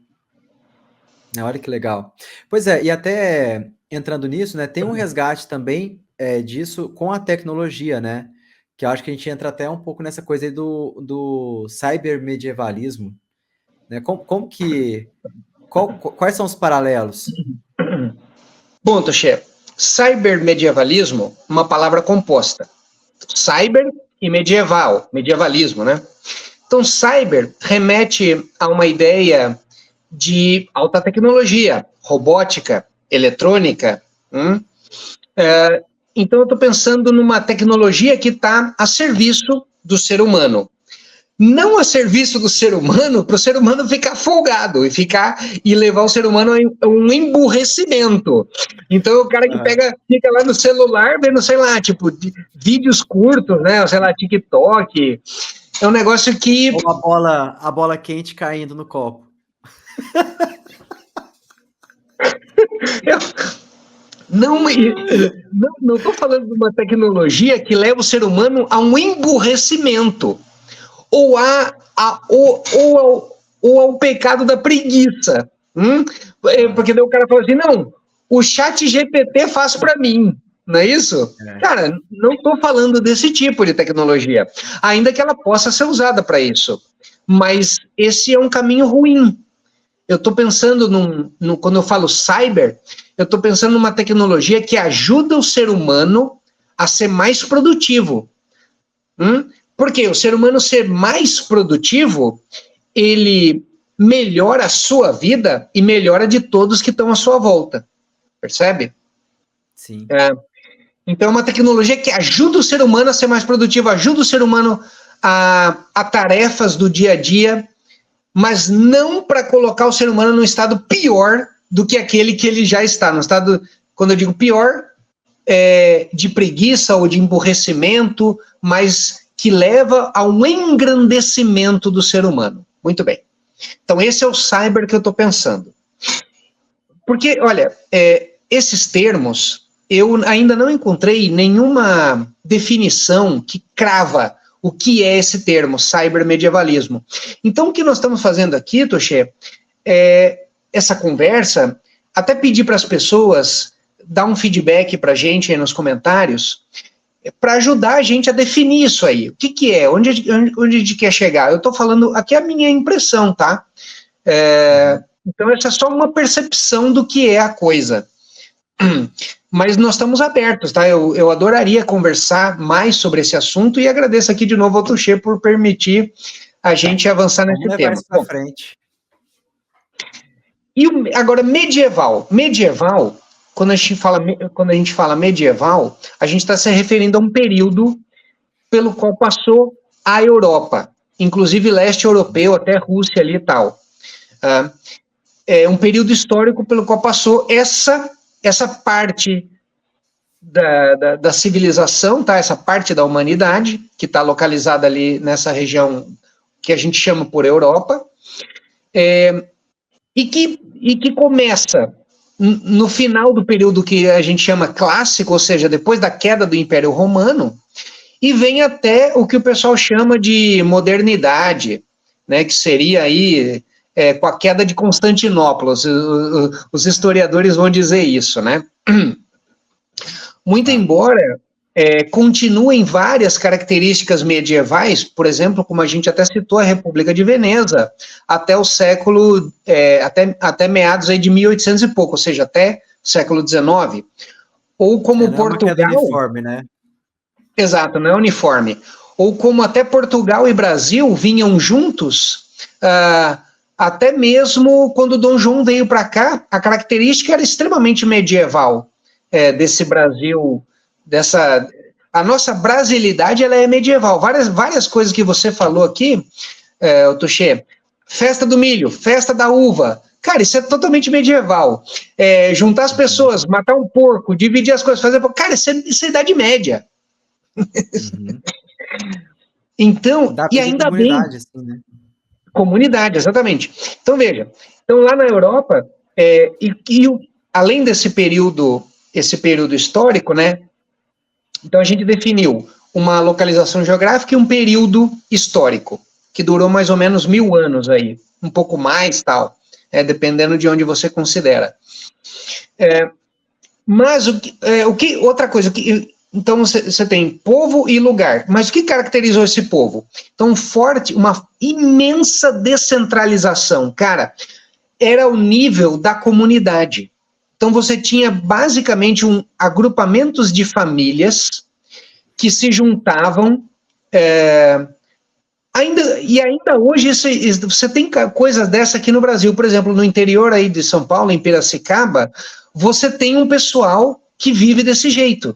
Olha que legal. Pois é, e até entrando nisso, né? Tem um resgate também disso com a tecnologia, né? Que eu acho que a gente entra até um pouco nessa coisa aí do cybermedievalismo. Né? Quais são os paralelos? Bom, Toshé, cybermedievalismo, uma palavra composta. Cyber e medieval, medievalismo, né? Então, cyber remete a uma ideia de alta tecnologia, robótica, eletrônica. Então, eu estou pensando numa tecnologia que está a serviço do ser humano. Não a serviço do ser humano, para o ser humano ficar folgado e levar o ser humano a um emburrecimento. Então, o cara que fica lá no celular vendo, sei lá, tipo, vídeos curtos, né? Sei lá, TikTok. É um negócio que... Ou a bola quente caindo no copo. Não estou falando de uma tecnologia que leva o ser humano a um emburrecimento ou ao pecado da preguiça. Porque daí o cara fala assim, não, o chat GPT faz para mim, não é isso? Cara, não estou falando desse tipo de tecnologia, ainda que ela possa ser usada para isso, mas esse é um caminho ruim, eu estou pensando quando eu falo cyber, eu estou pensando numa tecnologia que ajuda o ser humano a ser mais produtivo. Porque o ser humano ser mais produtivo, ele melhora a sua vida e melhora de todos que estão à sua volta. Percebe? Sim. Então é uma tecnologia que ajuda o ser humano a ser mais produtivo, ajuda o ser humano a tarefas do dia a dia, mas não para colocar o ser humano num estado pior do que aquele que ele já está. No estado, quando eu digo pior, de preguiça ou de emburrecimento, mas que leva ao engrandecimento do ser humano. Muito bem. Então esse é o cyber que eu estou pensando. Porque, olha, esses termos, eu ainda não encontrei nenhuma definição que crava o que é esse termo, cybermedievalismo. Então, o que nós estamos fazendo aqui, Toshê, essa conversa, até pedir para as pessoas dar um feedback para a gente aí nos comentários, para ajudar a gente a definir isso aí. O que é? Onde a gente quer chegar? Eu estou falando, aqui é a minha impressão, tá? Então, essa é só uma percepção do que é a coisa. Mas nós estamos abertos, tá? Eu adoraria conversar mais sobre esse assunto e agradeço aqui de novo ao Toshê por permitir a gente avançar nesse tema. Isso para frente. E agora, medieval. Medieval, quando a gente fala medieval, a gente está se referindo a um período pelo qual passou a Europa, inclusive leste europeu, até Rússia ali e tal. É um período histórico pelo qual passou essa parte da civilização, tá? Essa parte da humanidade, que está localizada ali nessa região que a gente chama por Europa, e que começa no final do período que a gente chama clássico, ou seja, depois da queda do Império Romano, e vem até o que o pessoal chama de modernidade, né? Que seria aí com a queda de Constantinopla, os historiadores vão dizer isso, né? Muito embora continuem várias características medievais, por exemplo, como a gente até citou, a República de Veneza, até o século, até meados aí de 1800 e pouco, ou seja, até o século XIX, ou como Portugal... Não é uma uniforme, né? Exato, não é uniforme. Ou como até Portugal e Brasil vinham juntos... até mesmo quando Dom João veio para cá, a característica era extremamente medieval desse Brasil, a nossa brasilidade, ela é medieval. Várias coisas que você falou aqui, Toshê, festa do milho, festa da uva, cara, isso é totalmente medieval. Juntar as pessoas, matar um porco, dividir as coisas, fazer... Cara, isso é Idade Média. Uhum. Então, e ainda bem... Assim, né? Comunidade, exatamente. Então, veja, lá na Europa, além desse período histórico, né, então a gente definiu uma localização geográfica e um período histórico, que durou mais ou menos 1000 anos aí, um pouco mais, tal, dependendo de onde você considera. Mas, outra coisa, então você tem povo e lugar, mas o que caracterizou esse povo? Então, uma imensa descentralização, cara, era o nível da comunidade. Então você tinha basicamente agrupamentos de famílias que se juntavam, ainda hoje você tem coisas dessa aqui no Brasil, por exemplo, no interior aí de São Paulo, em Piracicaba, você tem um pessoal que vive desse jeito.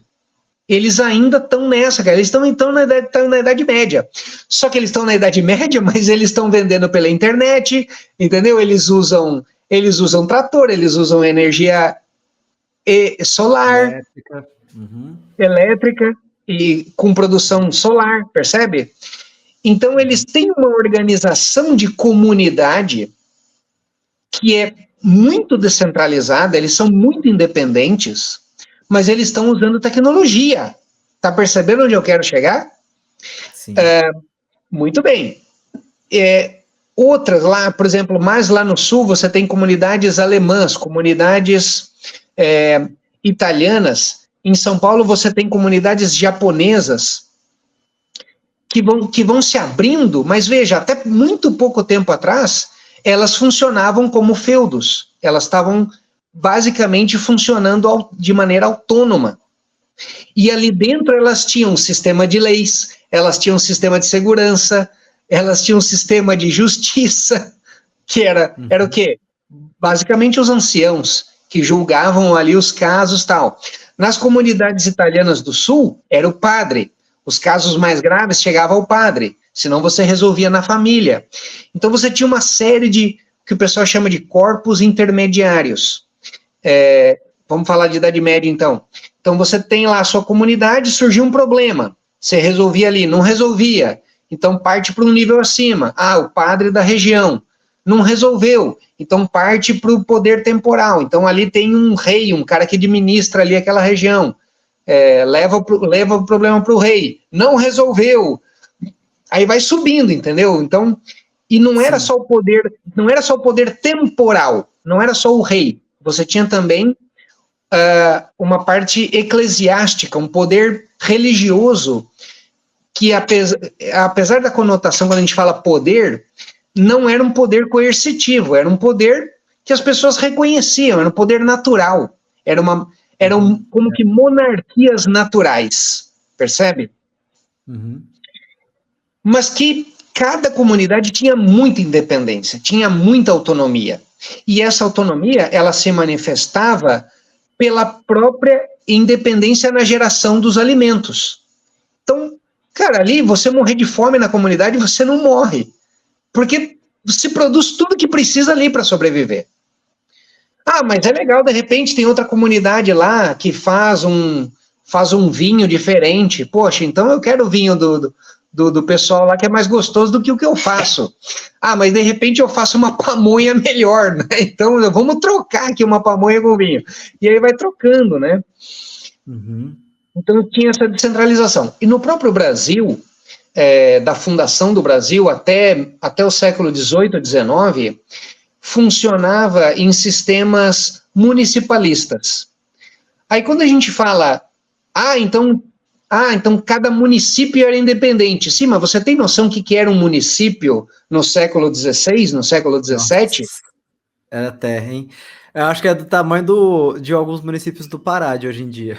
Eles ainda estão nessa, cara, eles estão na Idade Média. Só que eles estão na Idade Média, mas eles estão vendendo pela internet, entendeu? Eles usam trator, eles usam energia solar, elétrica e com produção solar, percebe? Então eles têm uma organização de comunidade que é muito descentralizada, eles são muito independentes, mas eles estão usando tecnologia. Tá percebendo onde eu quero chegar? Sim. Muito bem. Outras lá, por exemplo, mais lá no sul, você tem comunidades alemãs, comunidades italianas. Em São Paulo, você tem comunidades japonesas que vão se abrindo, mas veja, até muito pouco tempo atrás, elas funcionavam como feudos, elas estavam basicamente funcionando de maneira autônoma. E ali dentro elas tinham um sistema de leis, elas tinham um sistema de segurança, elas tinham um sistema de justiça, que era o quê? Basicamente os anciãos, que julgavam ali os casos e tal. Nas comunidades italianas do sul, era o padre. Os casos mais graves chegavam ao padre, senão você resolvia na família. Então você tinha uma série de, que o pessoal chama de corpos intermediários. Vamos falar de Idade Média, então. Então você tem lá a sua comunidade, surgiu um problema, você resolvia ali, não resolvia, então parte para um nível acima. O padre da região não resolveu, então parte para o poder temporal. Então ali tem um rei, um cara que administra ali aquela região, leva o problema para o rei, não resolveu, aí vai subindo, entendeu? Então, e não era só o poder, não era só o poder temporal, não era só o rei, você tinha também uma parte eclesiástica, um poder religioso, que apesar da conotação, quando a gente fala poder, não era um poder coercitivo, era um poder que as pessoas reconheciam, era um poder natural, eram como que monarquias naturais, percebe? Mas que cada comunidade tinha muita independência, tinha muita autonomia, e essa autonomia, ela se manifestava pela própria independência na geração dos alimentos. Então, cara, ali você morrer de fome na comunidade, você não morre, porque se produz tudo que precisa ali para sobreviver. Mas é legal, de repente tem outra comunidade lá que faz um vinho diferente. Poxa, então eu quero o vinho do pessoal lá que é mais gostoso do que o que eu faço. Mas de repente eu faço uma pamonha melhor, né? Então vamos trocar aqui uma pamonha com vinho. E aí vai trocando, né? Então tinha essa descentralização. E no próprio Brasil, da fundação do Brasil até o século XVIII, XIX, funcionava em sistemas municipalistas. Aí quando a gente fala, então cada município era independente. Sim, mas você tem noção que era um município no século XVI, no século XVII? Era terra, hein? Eu acho que é do tamanho de alguns municípios do Pará de hoje em dia.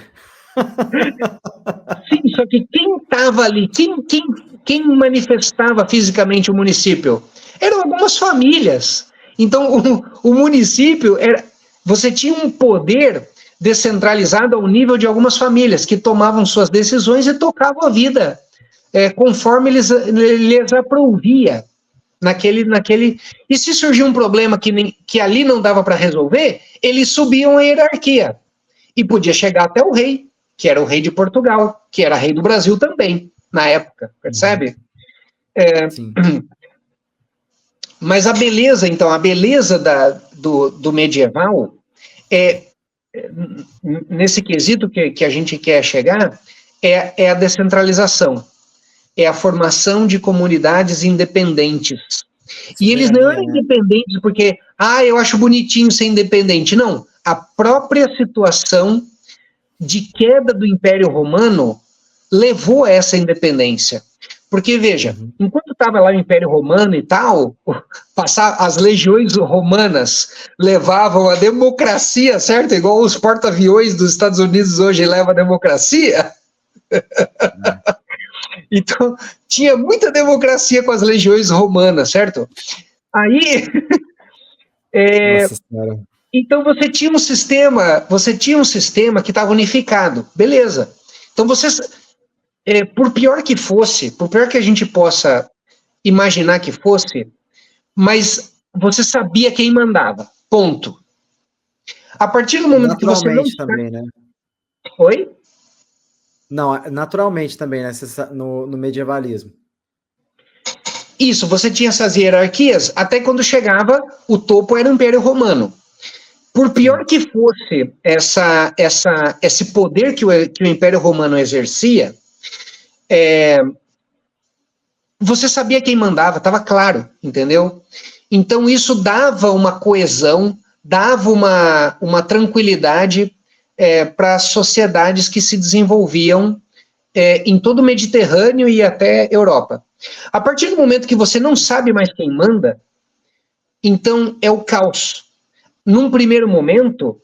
Sim, só que quem estava ali, quem manifestava fisicamente o município? Eram algumas famílias. Então, o município, você tinha um poder descentralizado ao nível de algumas famílias que tomavam suas decisões e tocavam a vida conforme lhes aprovia naquele. E se surgia um problema que ali não dava para resolver, eles subiam a hierarquia e podia chegar até o rei, que era o rei de Portugal, que era rei do Brasil também na época, percebe? Sim. Mas a beleza do medieval nesse quesito que a gente quer chegar, é a descentralização, é a formação de comunidades independentes. E eles não eram independentes porque, eu acho bonitinho ser independente. Não, a própria situação de queda do Império Romano levou a essa independência. Porque, veja, enquanto estava lá o Império Romano e tal, as legiões romanas levavam a democracia, certo? Igual os porta-aviões dos Estados Unidos hoje levam a democracia. Então, tinha muita democracia com as legiões romanas, certo? Aí, então você tinha um sistema que estava unificado, beleza. Então por pior que fosse, por pior que a gente possa imaginar que fosse, mas você sabia quem mandava, ponto. A partir do momento que você não... também, né? Oi? Não, naturalmente também, né, no medievalismo. Isso, você tinha essas hierarquias, até quando chegava, o topo era o Império Romano. Por pior que fosse esse poder que o Império Romano exercia, você sabia quem mandava, estava claro, entendeu? Então isso dava uma coesão, dava uma tranquilidade para as sociedades que se desenvolviam em todo o Mediterrâneo e até Europa. A partir do momento que você não sabe mais quem manda, Então, é o caos. Num primeiro momento,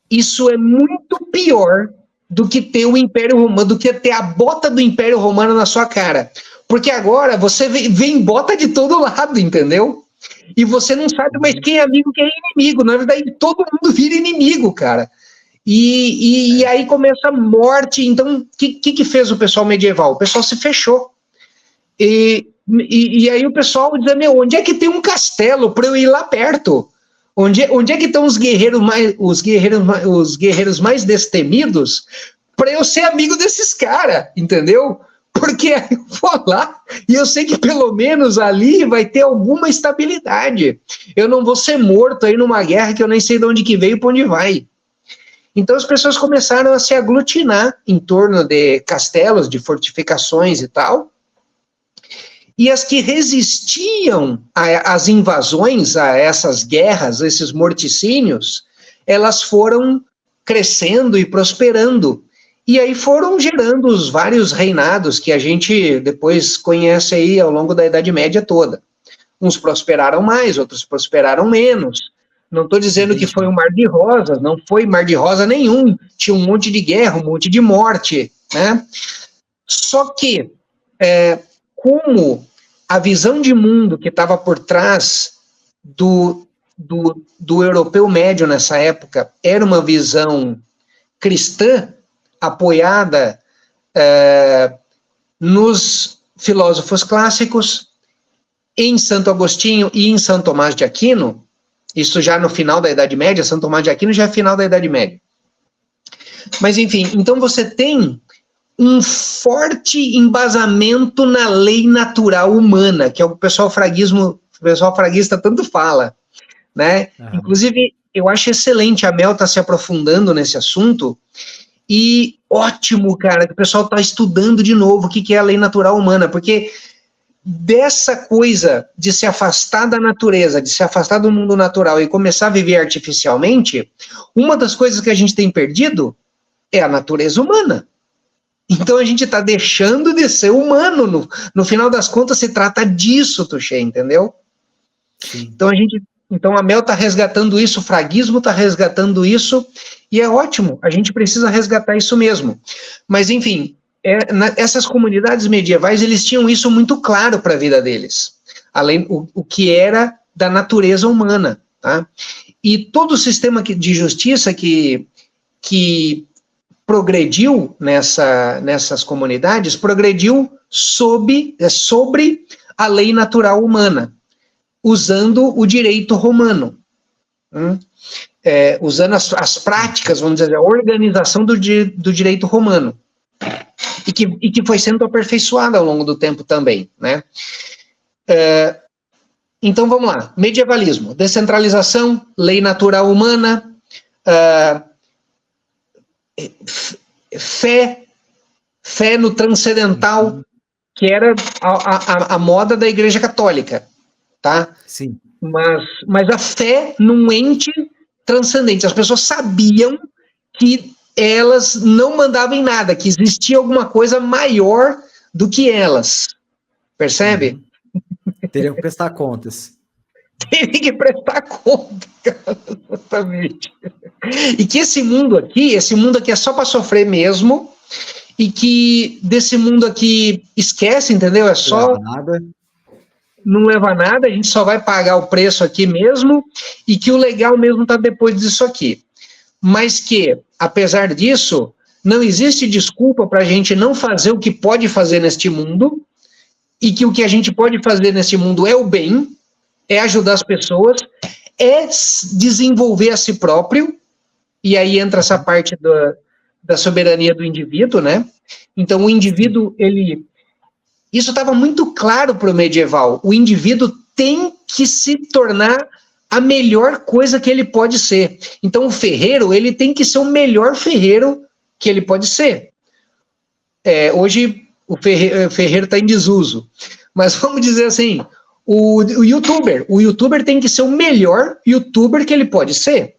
isso é muito pior do que ter o Império Romano, do que ter a bota do Império Romano na sua cara. Porque agora você vem bota de todo lado, entendeu? E você não sabe mais quem é amigo e quem é inimigo. Na verdade, todo mundo vira inimigo, cara. E aí começa a morte. Então, o que fez o pessoal medieval? O pessoal se fechou. E aí o pessoal diz, onde é que tem um castelo para eu ir lá perto? Onde é que estão os guerreiros mais destemidos para eu ser amigo desses caras, entendeu? Porque aí eu vou lá e eu sei que pelo menos ali vai ter alguma estabilidade. Eu não vou ser morto aí numa guerra que eu nem sei de onde que veio e para onde vai. Então as pessoas começaram a se aglutinar em torno de castelos, de fortificações e tal. E as que resistiam às invasões, a essas guerras, a esses morticínios, elas foram crescendo e prosperando. E aí foram gerando os vários reinados que a gente depois conhece aí ao longo da Idade Média toda. Uns prosperaram mais, outros prosperaram menos. Não estou dizendo que foi um mar de rosas, não foi mar de rosa nenhum. Tinha um monte de guerra, um monte de morte, né? Só que, como a visão de mundo que estava por trás do europeu médio nessa época era uma visão cristã, apoiada nos filósofos clássicos, em Santo Agostinho e em São Tomás de Aquino, isso já no final da Idade Média, São Tomás de Aquino já é final da Idade Média. Mas enfim, então você tem um forte embasamento na lei natural humana, que é o que o pessoal fraguista tanto fala, né? Inclusive, eu acho excelente, a Mel tá se aprofundando nesse assunto, e ótimo, cara, que o pessoal tá estudando de novo o que é a lei natural humana, porque dessa coisa de se afastar da natureza, de se afastar do mundo natural e começar a viver artificialmente, uma das coisas que a gente tem perdido é a natureza humana. Então a gente está deixando de ser humano. No final das contas, se trata disso, Tuxê, entendeu? Sim. Então a Mel está resgatando isso, o fraguismo está resgatando isso, e é ótimo, a gente precisa resgatar isso mesmo. Mas, enfim, essas comunidades medievais, eles tinham isso muito claro para a vida deles, além o que era da natureza humana, tá? E todo o sistema de justiça que progrediu nessas comunidades, progrediu sobre a lei natural humana, usando o direito romano, usando as práticas, vamos dizer, a organização do direito romano, e que foi sendo aperfeiçoada ao longo do tempo também, né? Então vamos lá, medievalismo, descentralização, lei natural humana, fé no transcendental, que era a moda da Igreja Católica, tá? Sim. Mas a fé num ente transcendente. As pessoas sabiam que elas não mandavam em nada, que existia alguma coisa maior do que elas. Percebe? Teriam que prestar contas. Teria que prestar conta, cara, exatamente. E que esse mundo aqui é só para sofrer mesmo, e que desse mundo aqui esquece, entendeu? É só... Não leva a nada, a gente só vai pagar o preço aqui mesmo, e que o legal mesmo está depois disso aqui. Mas que, apesar disso, não existe desculpa para a gente não fazer o que pode fazer neste mundo, e que o que a gente pode fazer neste mundo é o bem, é ajudar as pessoas, é desenvolver a si próprio, e aí entra essa parte da soberania do indivíduo, né? Então o indivíduo, isso estava muito claro para o medieval, o indivíduo tem que se tornar a melhor coisa que ele pode ser. Então o ferreiro, ele tem que ser o melhor ferreiro que ele pode ser. Hoje o ferreiro está em desuso, mas vamos dizer assim, o youtuber tem que ser o melhor youtuber que ele pode ser.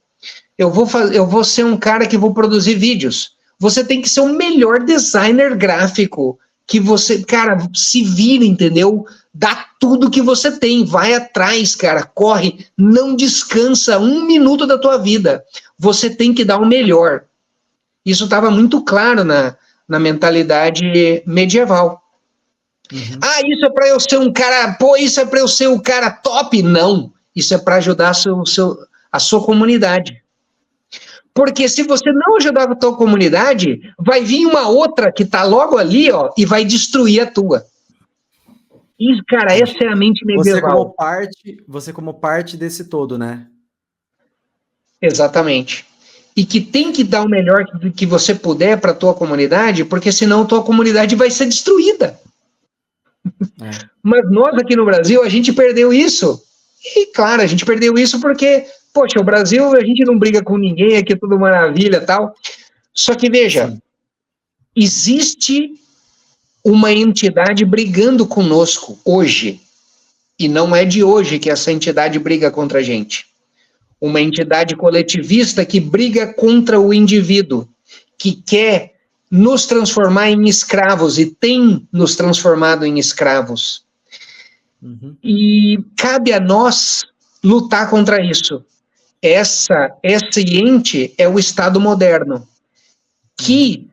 Eu vou ser um cara que vou produzir vídeos. Você tem que ser o melhor designer gráfico que você, cara, se vira, entendeu? Dá tudo que você tem, vai atrás, cara, corre, não descansa um minuto da tua vida. Você tem que dar o melhor. Isso estava muito claro na mentalidade medieval. Uhum. Ah, isso é para eu ser um cara, pô, isso é para eu ser o cara top? Não, isso é para ajudar a sua comunidade. Porque se você não ajudar a tua comunidade, vai vir uma outra que está logo ali, ó, e vai destruir a tua. E, cara, essa é a mente medieval. Você como parte desse todo, né? Exatamente. E que tem que dar o melhor que você puder para a tua comunidade, porque senão a tua comunidade vai ser destruída. É. Mas nós aqui no Brasil, a gente perdeu isso. E, claro, a gente perdeu isso porque, poxa, o Brasil, a gente não briga com ninguém, aqui é tudo maravilha e tal. Só que, veja, Sim. Existe uma entidade brigando conosco hoje. E não é de hoje que essa entidade briga contra a gente. Uma entidade coletivista que briga contra o indivíduo, que quer nos transformar em escravos e tem nos transformado em escravos. Uhum. E cabe a nós lutar contra isso. Esse ente é o Estado moderno, que,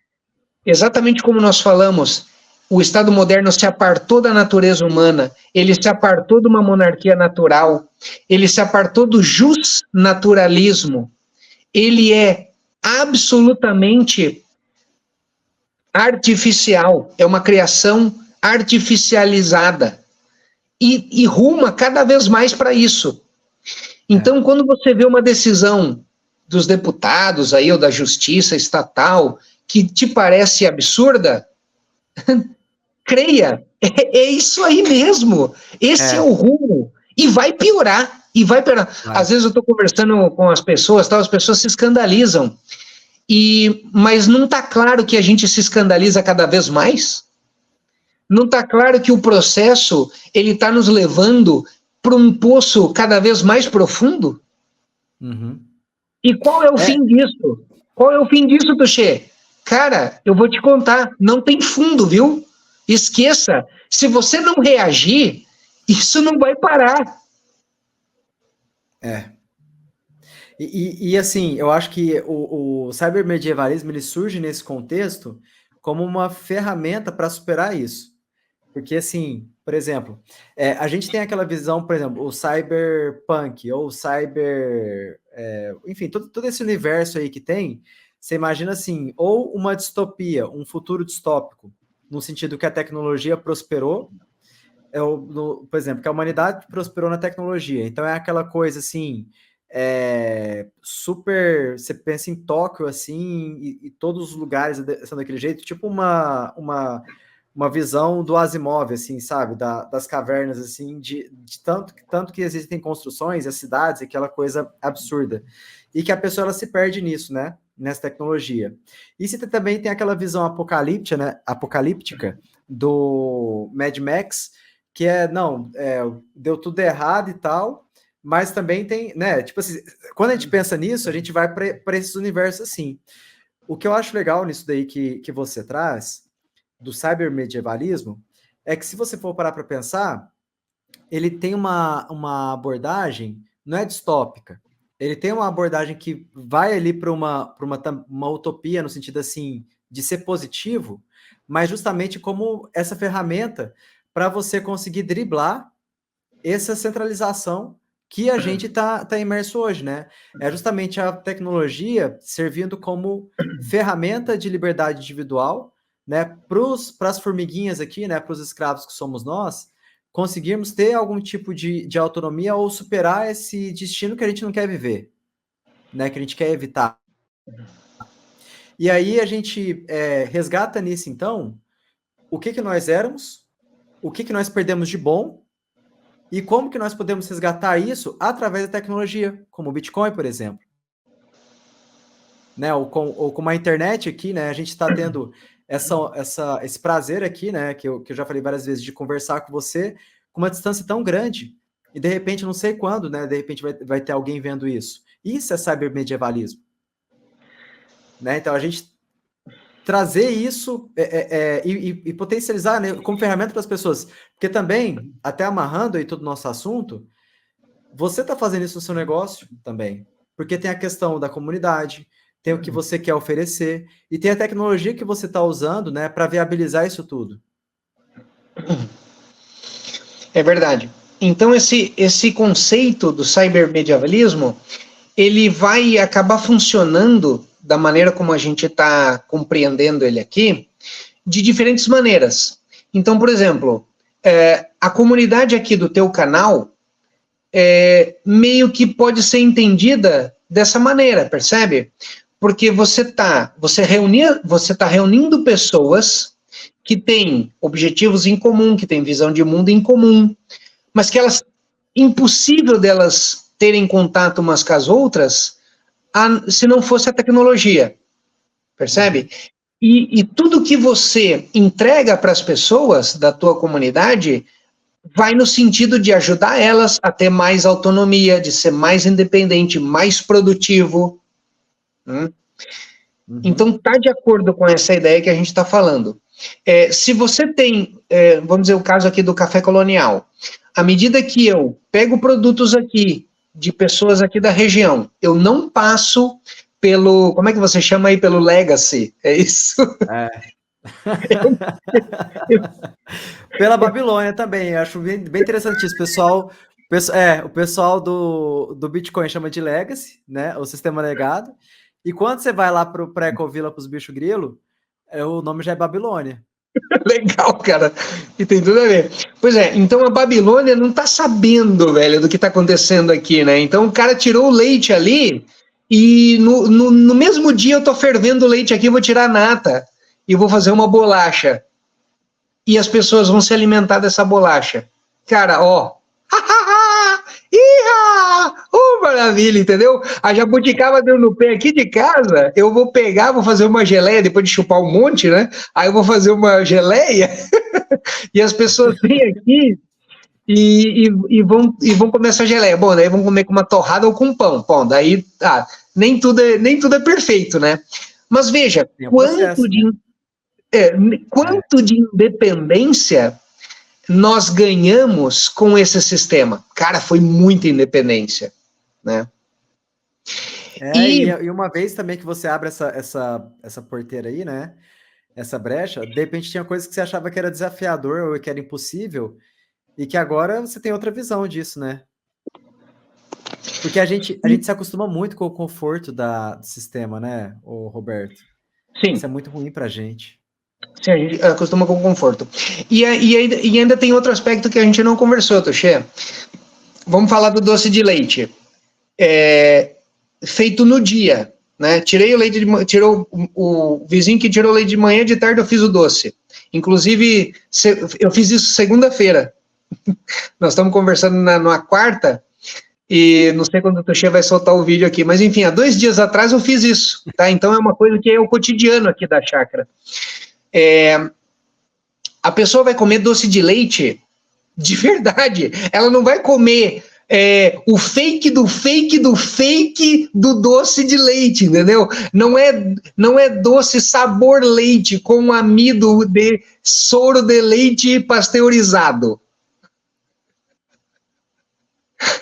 exatamente como nós falamos, o Estado moderno se apartou da natureza humana, ele se apartou de uma monarquia natural, ele se apartou do justnaturalismo, ele é absolutamente artificial, é uma criação artificializada e ruma cada vez mais para isso. Então, quando você vê uma decisão dos deputados aí, ou da justiça estatal, que te parece absurda, creia, é isso aí mesmo. Esse é o rumo. E vai piorar. E vai piorar. Às vezes eu estou conversando com as pessoas, tal, as pessoas se escandalizam. Mas não está claro que a gente se escandaliza cada vez mais? Não está claro que o processo ele está nos levando para um poço cada vez mais profundo? Uhum. E qual é o fim disso? Qual é o fim disso, Tuxê? Cara, eu vou te contar, não tem fundo, viu? Esqueça, se você não reagir, isso não vai parar. E assim, eu acho que o cybermedievalismo ele surge nesse contexto como uma ferramenta para superar isso. Porque, assim, por exemplo, a gente tem aquela visão, por exemplo, o cyberpunk, ou o enfim, todo esse universo aí que tem, você imagina assim, ou uma distopia, um futuro distópico, no sentido que a tecnologia prosperou, por exemplo, que a humanidade prosperou na tecnologia. Então é aquela coisa assim, super. Você pensa em Tóquio assim, e todos os lugares são daquele jeito, tipo uma visão do Asimov, assim, sabe? Das cavernas, assim, de tanto que existem construções, as cidades, aquela coisa absurda. E que a pessoa ela se perde nisso, né? Nessa tecnologia. E você também tem aquela visão apocalíptica do Mad Max, que deu tudo errado e tal, mas também tem, né? Tipo assim, quando a gente pensa nisso, a gente vai para esses universos assim. O que eu acho legal nisso daí que você traz, do cybermedievalismo, é que se você for parar para pensar, ele tem uma abordagem, não é distópica, ele tem uma abordagem que vai ali para uma utopia, no sentido assim, de ser positivo, mas justamente como essa ferramenta para você conseguir driblar essa centralização que a gente tá imerso hoje, né? É justamente a tecnologia servindo como ferramenta de liberdade individual, né? Para as formiguinhas aqui, né? Para os escravos que somos nós, conseguirmos ter algum tipo de autonomia ou superar esse destino que a gente não quer viver, né? Que a gente quer evitar. E aí a gente resgata nisso, então, o que nós éramos, o que nós perdemos de bom, e como que nós podemos resgatar isso através da tecnologia, como o Bitcoin, por exemplo. Né? Ou com a internet aqui, né? A gente está tendo esse prazer aqui, né? Que eu já falei várias vezes, de conversar com você com uma distância tão grande. E de repente, não sei quando, né? De repente vai ter alguém vendo isso. Isso é cybermedievalismo. Né? Então a gente... trazer isso e potencializar, né, como ferramenta para as pessoas. Porque também, até amarrando aí todo o nosso assunto, você está fazendo isso no seu negócio também. Porque tem a questão da comunidade, tem o que você quer oferecer, e tem a tecnologia que você está usando, né, para viabilizar isso tudo. É verdade. Então, esse conceito do cybermedievalismo, ele vai acabar funcionando da maneira como a gente está compreendendo ele aqui, de diferentes maneiras. Então, por exemplo, a comunidade aqui do teu canal meio que pode ser entendida dessa maneira, percebe? Porque você tá reunindo pessoas que têm objetivos em comum, que têm visão de mundo em comum, mas que impossível delas terem contato umas com as outras se não fosse a tecnologia, percebe? E tudo que você entrega para as pessoas da tua comunidade vai no sentido de ajudar elas a ter mais autonomia, de ser mais independente, mais produtivo. Então, está de acordo com essa ideia que a gente está falando. Se você tem, vamos dizer, o caso aqui do Café Colonial, à medida que eu pego produtos aqui, de pessoas aqui da região, eu não passo pelo, como é que você chama aí, pelo legacy, é isso? Pela Babilônia também, eu acho bem interessante isso, o pessoal do Bitcoin chama de legacy, né, o sistema legado, e quando você vai lá para Ecovila, para os bichos grilo, o nome já é Babilônia. Legal, cara. E tem tudo a ver. Pois é, então a Babilônia não tá sabendo, velho, do que tá acontecendo aqui, né? Então o cara tirou o leite ali e no mesmo dia eu tô fervendo o leite aqui, vou tirar a nata e vou fazer uma bolacha. E as pessoas vão se alimentar dessa bolacha. Cara, ó. Maravilha, entendeu? A jabuticaba deu no pé aqui de casa, eu vou pegar, vou fazer uma geleia, depois de chupar um monte, né? Aí eu vou fazer uma geleia e as pessoas vêm aqui e vão comer essa geleia. Bom, daí vão comer com uma torrada ou com pão. Bom, daí nem tudo é perfeito, né? Mas veja, quanto de independência nós ganhamos com esse sistema? Cara, foi muita independência, né? E uma vez também que você abre essa porteira aí, né? Essa brecha, de repente tinha coisas que você achava que era desafiador ou que era impossível, e que agora você tem outra visão disso, né? Porque a gente se acostuma muito com o conforto do sistema, né, o Roberto? Sim. Isso é muito ruim pra gente. Sim, a gente acostuma com conforto. E ainda tem outro aspecto que a gente não conversou, Toshê. Vamos falar do doce de leite. Feito no dia, né? Tirei o leite, tirou o vizinho que tirou o leite de manhã, de tarde eu fiz o doce. Inclusive, eu fiz isso segunda-feira. Nós estamos conversando na quarta, e não sei quando o Toshê vai soltar o vídeo aqui, mas enfim, há 2 dias atrás eu fiz isso, tá? Então é uma coisa que é o cotidiano aqui da chácara. A pessoa vai comer doce de leite de verdade, ela não vai comer o fake do fake do fake do doce de leite, entendeu? Não é doce sabor leite com amido de soro de leite pasteurizado.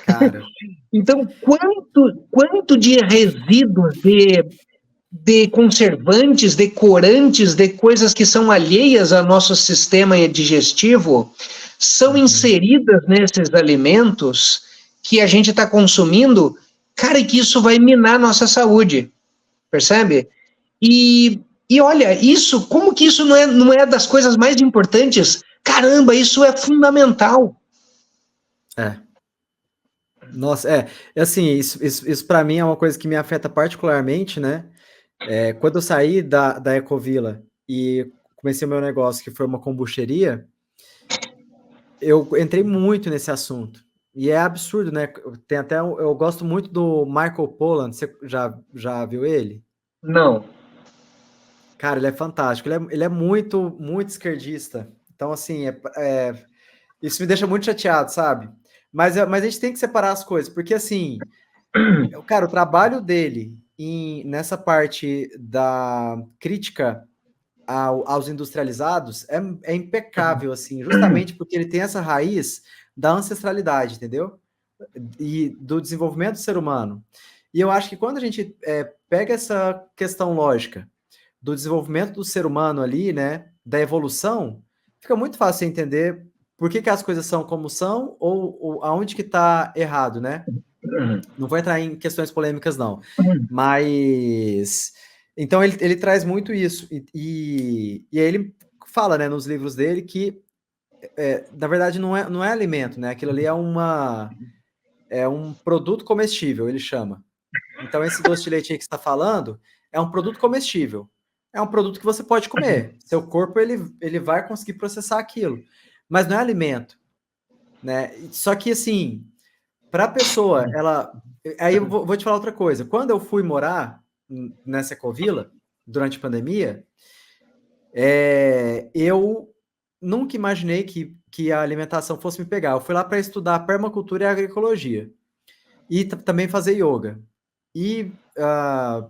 Cara. Então, quanto de resíduos de conservantes, de corantes, de coisas que são alheias ao nosso sistema digestivo são inseridas nesses alimentos que a gente está consumindo, cara, e que isso vai minar nossa saúde, percebe? E olha, isso, como que isso não é das coisas mais importantes? Caramba, isso é fundamental. Nossa, assim, isso para mim é uma coisa que me afeta particularmente, né? Quando eu saí da Ecovila e comecei o meu negócio, que foi uma kombucheria, eu entrei muito nesse assunto. E é absurdo, né? Eu gosto muito do Michael Pollan, você já viu ele? Não. Cara, ele é fantástico, ele é muito, muito esquerdista. Então, assim, isso me deixa muito chateado, sabe? Mas a gente tem que separar as coisas, porque assim, cara, o trabalho dele nessa parte da crítica aos industrializados é impecável, assim, justamente porque ele tem essa raiz da ancestralidade, entendeu? E do desenvolvimento do ser humano. E eu acho que quando a gente pega essa questão lógica do desenvolvimento do ser humano ali, né, da evolução, fica muito fácil entender por que as coisas são como são ou aonde que está errado, né? Não vou entrar em questões polêmicas, não. Mas... Então, ele traz muito isso. E aí ele fala, né, nos livros dele que, na verdade, não é alimento, né? Aquilo ali é um produto comestível, ele chama. Então, esse doce de leite aí que você está falando é um produto comestível. É um produto que você pode comer. Seu corpo, ele vai conseguir processar aquilo. Mas não é alimento, né? Só que, assim, para a pessoa, Aí eu vou te falar outra coisa. Quando eu fui morar nessa ecovila, durante a pandemia, eu nunca imaginei que a alimentação fosse me pegar. Eu fui lá para estudar permacultura e agroecologia. E também fazer yoga. E,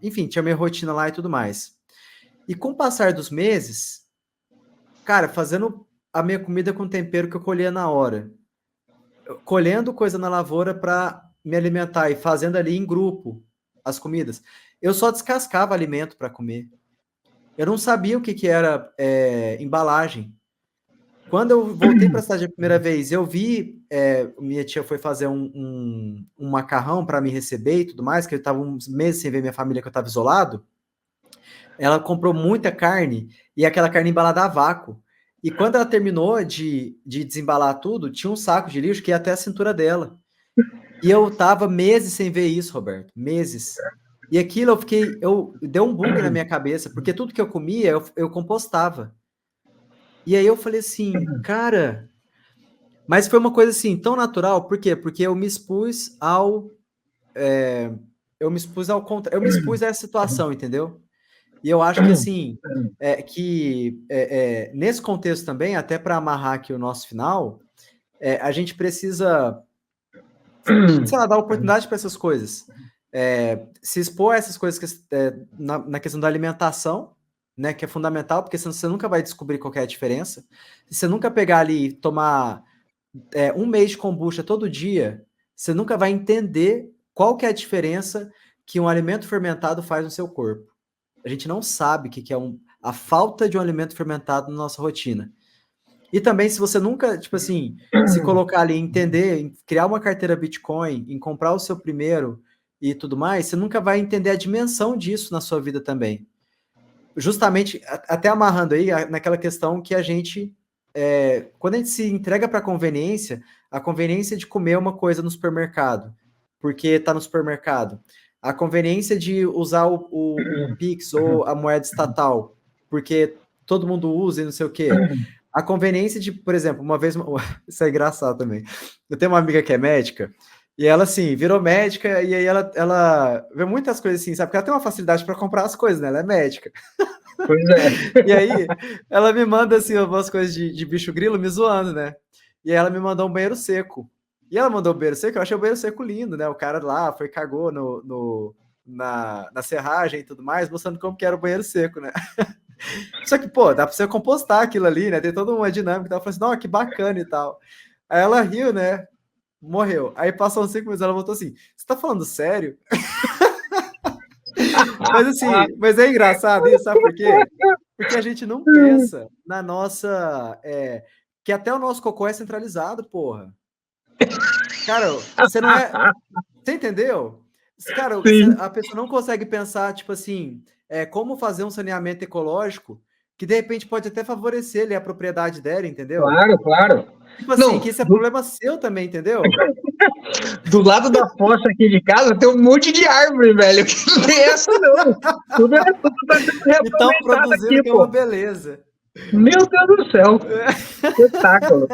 enfim, tinha minha rotina lá e tudo mais. E com o passar dos meses, cara, fazendo a minha comida com tempero que eu colhia na hora, colhendo coisa na lavoura para me alimentar e fazendo ali em grupo as comidas, eu só descascava alimento para comer. Eu não sabia o que era embalagem. Quando eu voltei para a cidade a primeira vez, eu vi, minha tia foi fazer um macarrão para me receber e tudo mais, que eu estava uns meses sem ver minha família, que eu estava isolado. Ela comprou muita carne e aquela carne embalada a vácuo. E quando ela terminou de desembalar tudo, tinha um saco de lixo que ia até a cintura dela. E eu tava meses sem ver isso, Roberto. Meses. E aquilo deu um bug na minha cabeça, porque tudo que eu comia, eu compostava. E aí eu falei assim, cara... Mas foi uma coisa assim, tão natural, por quê? Porque eu me expus eu me expus a essa situação, entendeu? E eu acho que, assim, nesse contexto também, até para amarrar aqui o nosso final, a gente precisa, sei lá, dar oportunidade para essas coisas. Se expor a essas coisas na questão da alimentação, né, que é fundamental, porque senão você nunca vai descobrir qual que é a diferença. Se você nunca pegar ali e tomar um mês de kombucha todo dia, você nunca vai entender qual que é a diferença que um alimento fermentado faz no seu corpo. A gente não sabe o que é a falta de um alimento fermentado na nossa rotina. E também, se você nunca, tipo assim, se colocar ali, entender, em criar uma carteira Bitcoin, em comprar o seu primeiro e tudo mais, você nunca vai entender a dimensão disso na sua vida também. Justamente, até amarrando aí naquela questão que a gente, quando a gente se entrega para a conveniência de comer uma coisa no supermercado, porque está no supermercado, a conveniência de usar o Pix ou a moeda estatal, porque todo mundo usa e não sei o quê. A conveniência de, por exemplo, uma vez... Isso é engraçado também. Eu tenho uma amiga que é médica, e ela, assim, virou médica, e aí ela vê muitas coisas assim, sabe? Porque ela tem uma facilidade para comprar as coisas, né? Ela é médica. Pois é. E aí, ela me manda, assim, umas coisas de bicho grilo me zoando, né? E aí ela me mandou um banheiro seco. E ela mandou um banheiro seco, eu achei o banheiro seco lindo, né? O cara lá cagou na serragem e tudo mais, mostrando como que era o banheiro seco, né? Só que, pô, dá pra você compostar aquilo ali, né? Tem toda uma dinâmica. Ela falou assim, não, que bacana e tal. Aí ela riu, né? Morreu. Aí passou uns 5 minutos, ela voltou assim, você tá falando sério? Mas assim, mas é engraçado isso, sabe por quê? Porque a gente não pensa na nossa... que até o nosso cocô é centralizado, porra. Cara, você não é... Você entendeu? Cara, a pessoa não consegue pensar, tipo assim, como fazer um saneamento ecológico que, de repente, pode até favorecer ali a propriedade dela, entendeu? Claro, claro. Tipo assim, que esse é problema seu também, entendeu? Do lado da fossa aqui de casa tem um monte de árvore, velho. Que não tem essa, não. Tudo então, produzindo aqui, que é uma beleza. Meu Deus do céu. Espetáculo.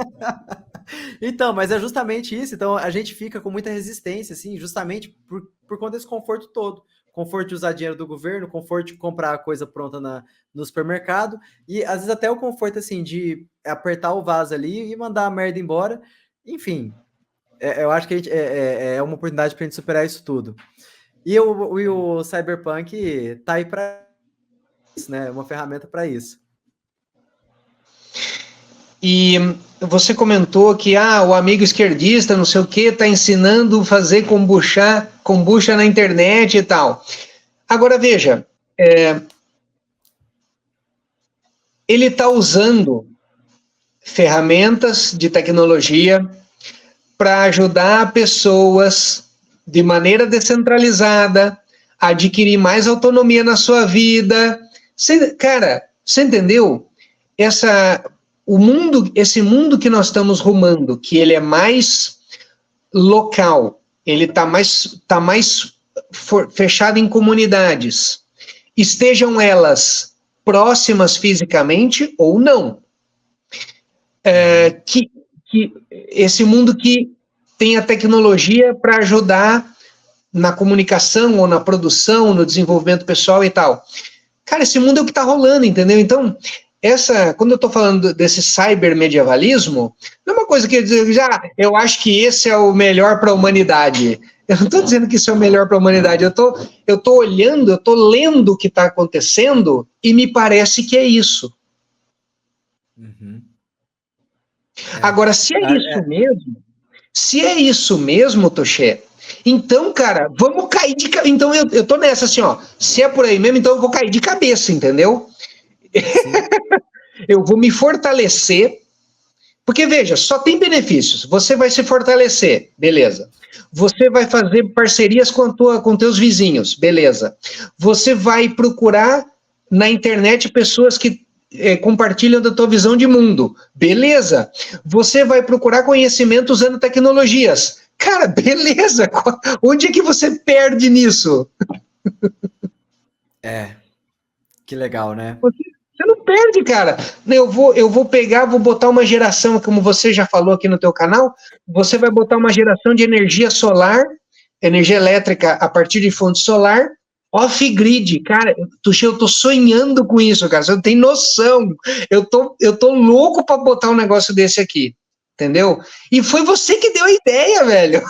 Então, mas é justamente isso. Então, a gente fica com muita resistência, assim, justamente por conta desse conforto todo. Conforto de usar dinheiro do governo, conforto de comprar a coisa pronta no supermercado, e às vezes até o conforto, assim, de apertar o vaso ali e mandar a merda embora. Enfim, eu acho que a gente, é uma oportunidade para a gente superar isso tudo. E o Cyberpunk tá aí para isso, né? Uma ferramenta para isso. E você comentou que o amigo esquerdista, não sei o que, está ensinando a fazer kombucha na internet e tal. Agora, veja, ele está usando ferramentas de tecnologia para ajudar pessoas de maneira descentralizada a adquirir mais autonomia na sua vida. Cara, você entendeu? Esse mundo que nós estamos rumando, que ele é mais local, ele está mais fechado em comunidades, estejam elas próximas fisicamente ou não. Que esse mundo que tem a tecnologia para ajudar na comunicação ou na produção, no desenvolvimento pessoal e tal. Cara, esse mundo é o que está rolando, entendeu? Então, quando eu estou falando desse cybermedievalismo, não é uma coisa que eu acho que esse é o melhor para a humanidade. Eu não estou dizendo que isso é o melhor para a humanidade, eu estou olhando, eu estou lendo o que está acontecendo e me parece que é isso. Uhum. Agora, se é isso mesmo, Toshé, então, cara, vamos cair de cabeça. Então, eu tô nessa assim, ó, se é por aí mesmo, então eu vou cair de cabeça, entendeu? Eu vou me fortalecer, porque, veja, só tem benefícios. Você vai se fortalecer, beleza. Você vai fazer parcerias com teus vizinhos, beleza. Você vai procurar na internet pessoas que compartilham da tua visão de mundo, beleza. Você vai procurar conhecimento usando tecnologias. Cara, beleza. Onde é que você perde nisso? Que legal, né? Você não perde, cara. Eu vou botar uma geração, como você já falou aqui no teu canal, você vai botar uma geração de energia solar, energia elétrica a partir de fonte solar, off-grid. Cara, eu tô sonhando com isso, cara. Você não tem noção. Eu tô louco para botar um negócio desse aqui. Entendeu? E foi você que deu a ideia, velho.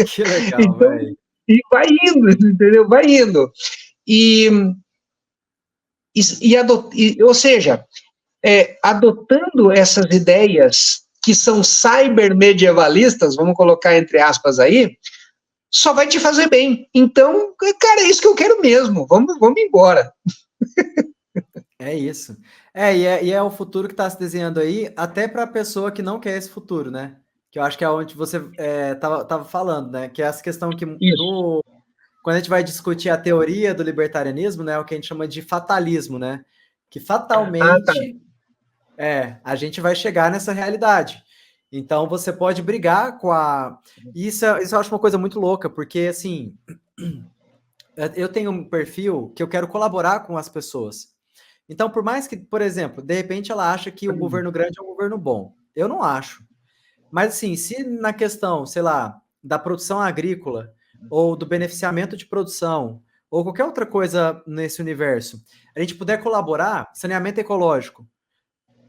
Que legal, então, velho. E vai indo, entendeu? Vai indo. Ou seja, adotando essas ideias que são cybermedievalistas, vamos colocar entre aspas aí, só vai te fazer bem. Então, cara, é isso que eu quero mesmo. Vamos embora. É isso. E é o futuro que está se desenhando aí, até para a pessoa que não quer esse futuro, né? Que eu acho que é onde você estava falando, né? Que é essa questão que quando a gente vai discutir a teoria do libertarianismo, né? O que a gente chama de fatalismo, né? Que fatalmente a gente vai chegar nessa realidade. Então você pode brigar com a. Isso eu acho uma coisa muito louca, porque assim eu tenho um perfil que eu quero colaborar com as pessoas. Então, por mais que, por exemplo, de repente ela acha que o governo grande é um governo bom. Eu não acho. Mas, assim, se na questão, sei lá, da produção agrícola, ou do beneficiamento de produção, ou qualquer outra coisa nesse universo, a gente puder colaborar, saneamento ecológico,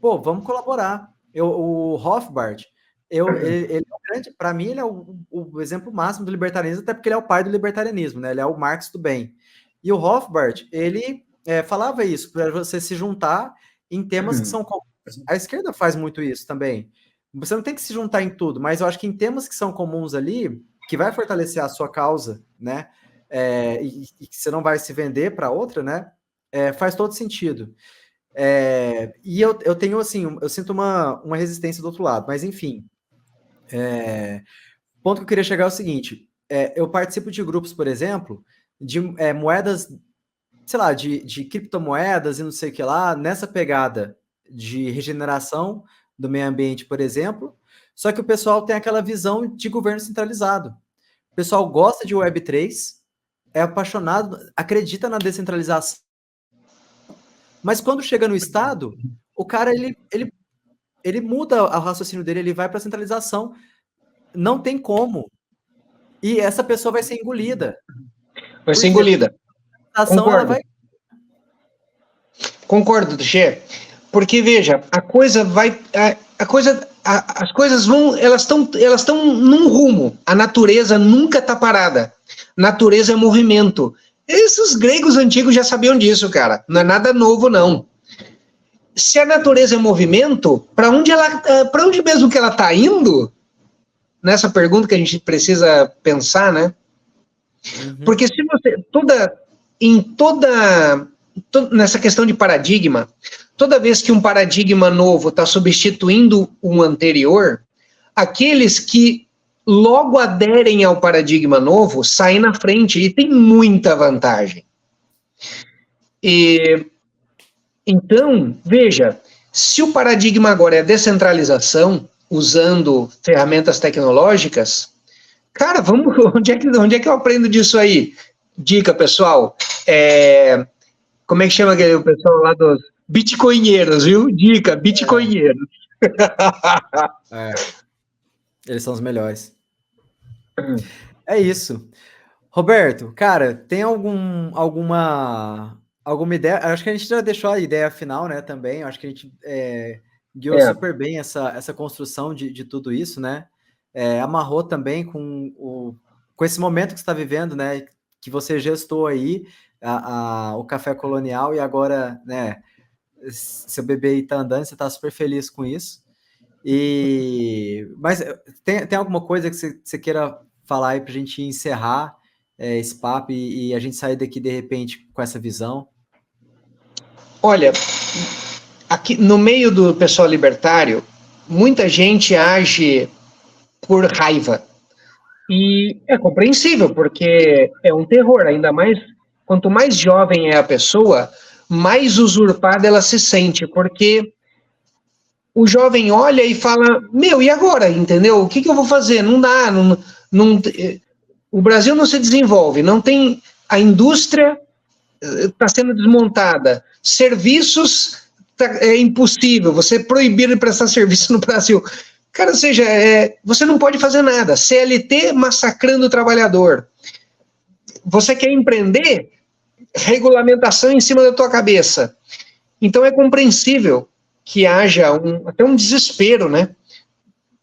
pô, vamos colaborar. O Rothbard, ele para mim, ele é o exemplo máximo do libertarianismo, até porque ele é o pai do libertarianismo, né? Ele é o Marx do bem. E o Rothbard, ele falava isso, para você se juntar em temas que são comuns. A esquerda faz muito isso também. Você não tem que se juntar em tudo, mas eu acho que em temas que são comuns ali, que vai fortalecer a sua causa, né? E que você não vai se vender para outra, né? Faz todo sentido. E eu tenho, assim, eu sinto uma resistência do outro lado, mas enfim. O ponto que eu queria chegar é o seguinte: eu participo de grupos, por exemplo, de moedas, sei lá, de criptomoedas e não sei o que lá, nessa pegada de regeneração do meio ambiente, por exemplo, só que o pessoal tem aquela visão de governo centralizado. O pessoal gosta de Web3, é apaixonado, acredita na descentralização, mas quando chega no Estado, o cara, ele muda o raciocínio dele, ele vai para a centralização. Não tem como. E essa pessoa vai ser engolida. Vai ser engolida. Concordo. Concordo, Tchê. Porque, veja, as coisas vão, elas estão num rumo. A natureza nunca está parada. Natureza é movimento. Esses gregos antigos já sabiam disso, cara. Não é nada novo, não. se a natureza é movimento, para onde mesmo que ela está indo? Nessa pergunta que a gente precisa pensar, né? Porque se você, nessa questão de paradigma, toda vez que um paradigma novo está substituindo um anterior, aqueles que logo aderem ao paradigma novo saem na frente e tem muita vantagem. Então, veja, se o paradigma agora é descentralização, usando ferramentas tecnológicas, cara, onde é que eu aprendo disso aí? Dica, pessoal, como é que chama aquele pessoal lá dos bitcoinheiros, viu? Dica, bitcoinheiros. Eles são os melhores. É isso. Roberto, cara, tem alguma ideia? Acho que a gente já deixou a ideia final, né, também. Acho que a gente guiou super bem essa construção de tudo isso, né? Amarrou também com esse momento que você está vivendo, né? Que você gestou aí o Café Colonial e agora, né? Seu bebê aí tá andando, você tá super feliz com isso. Mas tem alguma coisa que você queira falar aí pra gente encerrar esse papo e a gente sair daqui de repente com essa visão? Olha, aqui no meio do pessoal libertário, muita gente age por raiva. E é compreensível, porque é um terror, ainda mais, quanto mais jovem é a pessoa, mais usurpada ela se sente, porque o jovem olha e fala, e agora, entendeu? O que eu vou fazer? Não dá, o Brasil não se desenvolve, não tem, a indústria está sendo desmontada, serviços, é impossível, você proibir de prestar serviço no Brasil. Cara, ou seja, você não pode fazer nada. CLT massacrando o trabalhador. Você quer empreender? Regulamentação em cima da tua cabeça. Então é compreensível que haja até um desespero, né?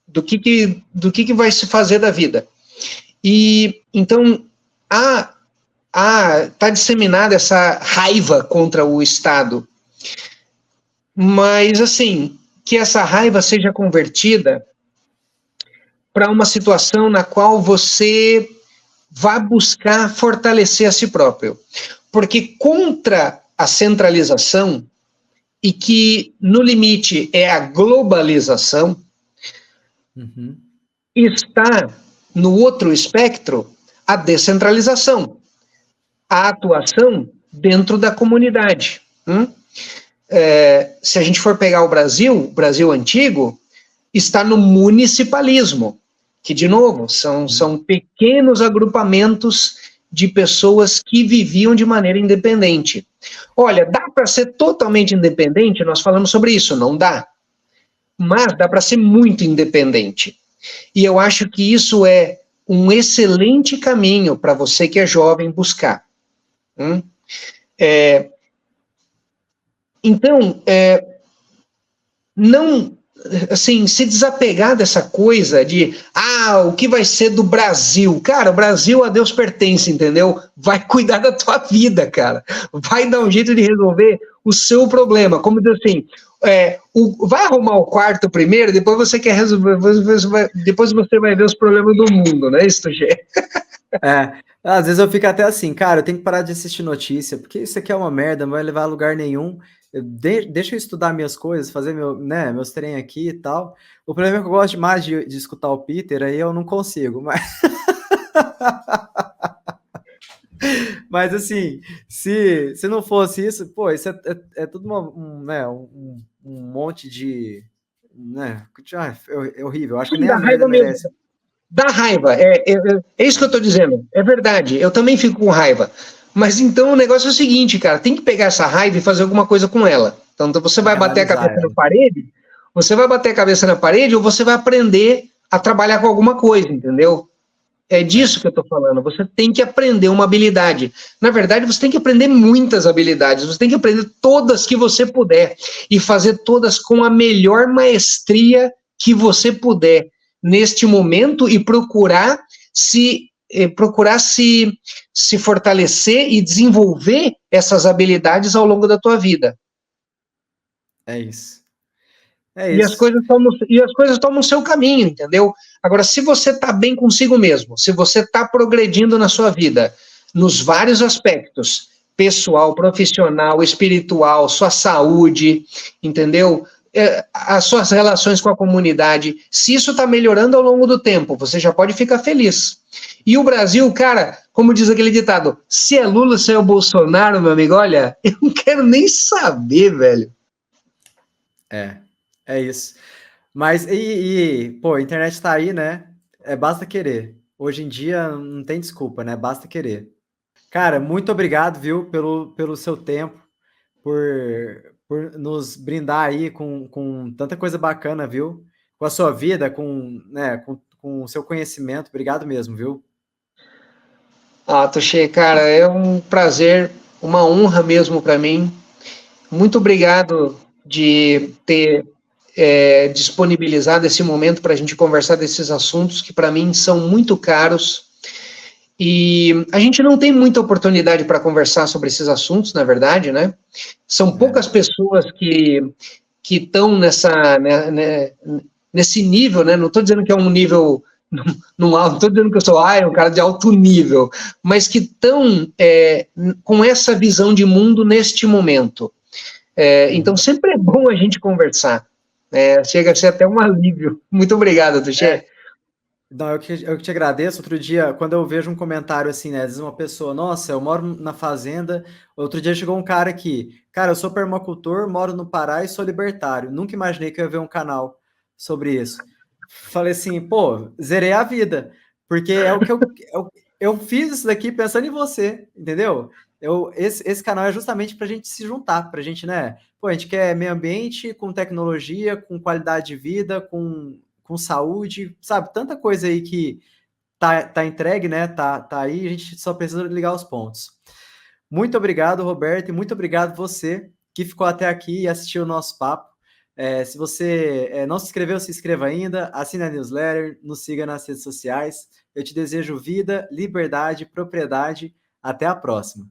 Do que vai se fazer da vida. E então tá disseminada essa raiva contra o Estado. Mas assim, que essa raiva seja convertida para uma situação na qual você vá buscar fortalecer a si próprio. Porque contra a centralização, e que no limite é a globalização, está no outro espectro a descentralização, a atuação dentro da comunidade. Se a gente for pegar o Brasil antigo, está no municipalismo, que, de novo, são pequenos agrupamentos de pessoas que viviam de maneira independente. Olha, dá para ser totalmente independente? Nós falamos sobre isso, não dá. Mas dá para ser muito independente. E eu acho que isso é um excelente caminho para você que é jovem buscar. Então, não, assim, se desapegar dessa coisa de, o que vai ser do Brasil? Cara, o Brasil a Deus pertence, entendeu? Vai cuidar da tua vida, cara. Vai dar um jeito de resolver o seu problema. Como diz assim, vai arrumar o quarto primeiro, depois você quer resolver, depois você vai ver os problemas do mundo, não é isso, Gê? Às vezes eu fico até assim, cara, eu tenho que parar de assistir notícia, porque isso aqui é uma merda, não vai levar a lugar nenhum. Deixa eu estudar minhas coisas, fazer meus trem aqui e tal. O problema é que eu gosto mais de escutar o Peter, aí eu não consigo, mas assim, se não fosse isso, pô, isso é tudo um monte de, né, é horrível, acho que nem a merda merece. Dá raiva, é isso que eu tô dizendo, é verdade, eu também fico com raiva. Mas então o negócio é o seguinte, cara, tem que pegar essa raiva e fazer alguma coisa com ela. Então você vai bater a cabeça na parede, ou você vai aprender a trabalhar com alguma coisa, entendeu? É disso que eu tô falando, você tem que aprender uma habilidade. Na verdade, você tem que aprender muitas habilidades, você tem que aprender todas que você puder, e fazer todas com a melhor maestria que você puder, neste momento, e procurar se fortalecer e desenvolver essas habilidades ao longo da tua vida. É isso. É E as isso. coisas tomam o seu caminho, entendeu? Agora, se você está bem consigo mesmo, se você está progredindo na sua vida, nos vários aspectos, pessoal, profissional, espiritual, sua saúde, entendeu? As suas relações com a comunidade, se isso está melhorando ao longo do tempo, você já pode ficar feliz. E o Brasil, cara, como diz aquele ditado, se é Lula, se é o Bolsonaro, meu amigo, olha, eu não quero nem saber, velho. É isso. Mas, pô, a internet tá aí, né? Basta querer. Hoje em dia não tem desculpa, né? Basta querer. Cara, muito obrigado, viu, pelo seu tempo, por nos brindar aí com tanta coisa bacana, viu? Com a sua vida, né, com o seu conhecimento. Obrigado mesmo, viu? Ah, Tuxê, cara, é um prazer, uma honra mesmo para mim. Muito obrigado de ter disponibilizado esse momento para a gente conversar desses assuntos que para mim são muito caros. E a gente não tem muita oportunidade para conversar sobre esses assuntos, na verdade, né? São poucas pessoas que estão nesse nível, né? Não estou dizendo que é um nível não estou dizendo que eu sou um cara de alto nível, mas que estão com essa visão de mundo neste momento. Então, sempre é bom a gente conversar. Chega a ser até um alívio. Muito obrigado, Tuxê. Não, eu que te agradeço. Outro dia, quando eu vejo um comentário assim, né? Às vezes uma pessoa, nossa, eu moro na fazenda. Outro dia chegou um cara aqui, cara, eu sou permacultor, moro no Pará e sou libertário. Nunca imaginei que eu ia ver um canal sobre isso. Falei assim, pô, zerei a vida, porque é o que eu fiz isso daqui pensando em você, entendeu? Esse canal é justamente para a gente se juntar, para a gente, né? Pô, a gente quer meio ambiente com tecnologia, com qualidade de vida, com saúde, sabe? Tanta coisa aí que tá entregue, né? Tá aí, a gente só precisa ligar os pontos. Muito obrigado, Roberto, e muito obrigado você que ficou até aqui e assistiu o nosso papo. Se você não se inscreveu, se inscreva ainda, assine a newsletter, nos siga nas redes sociais. Eu te desejo vida, liberdade, propriedade. Até a próxima.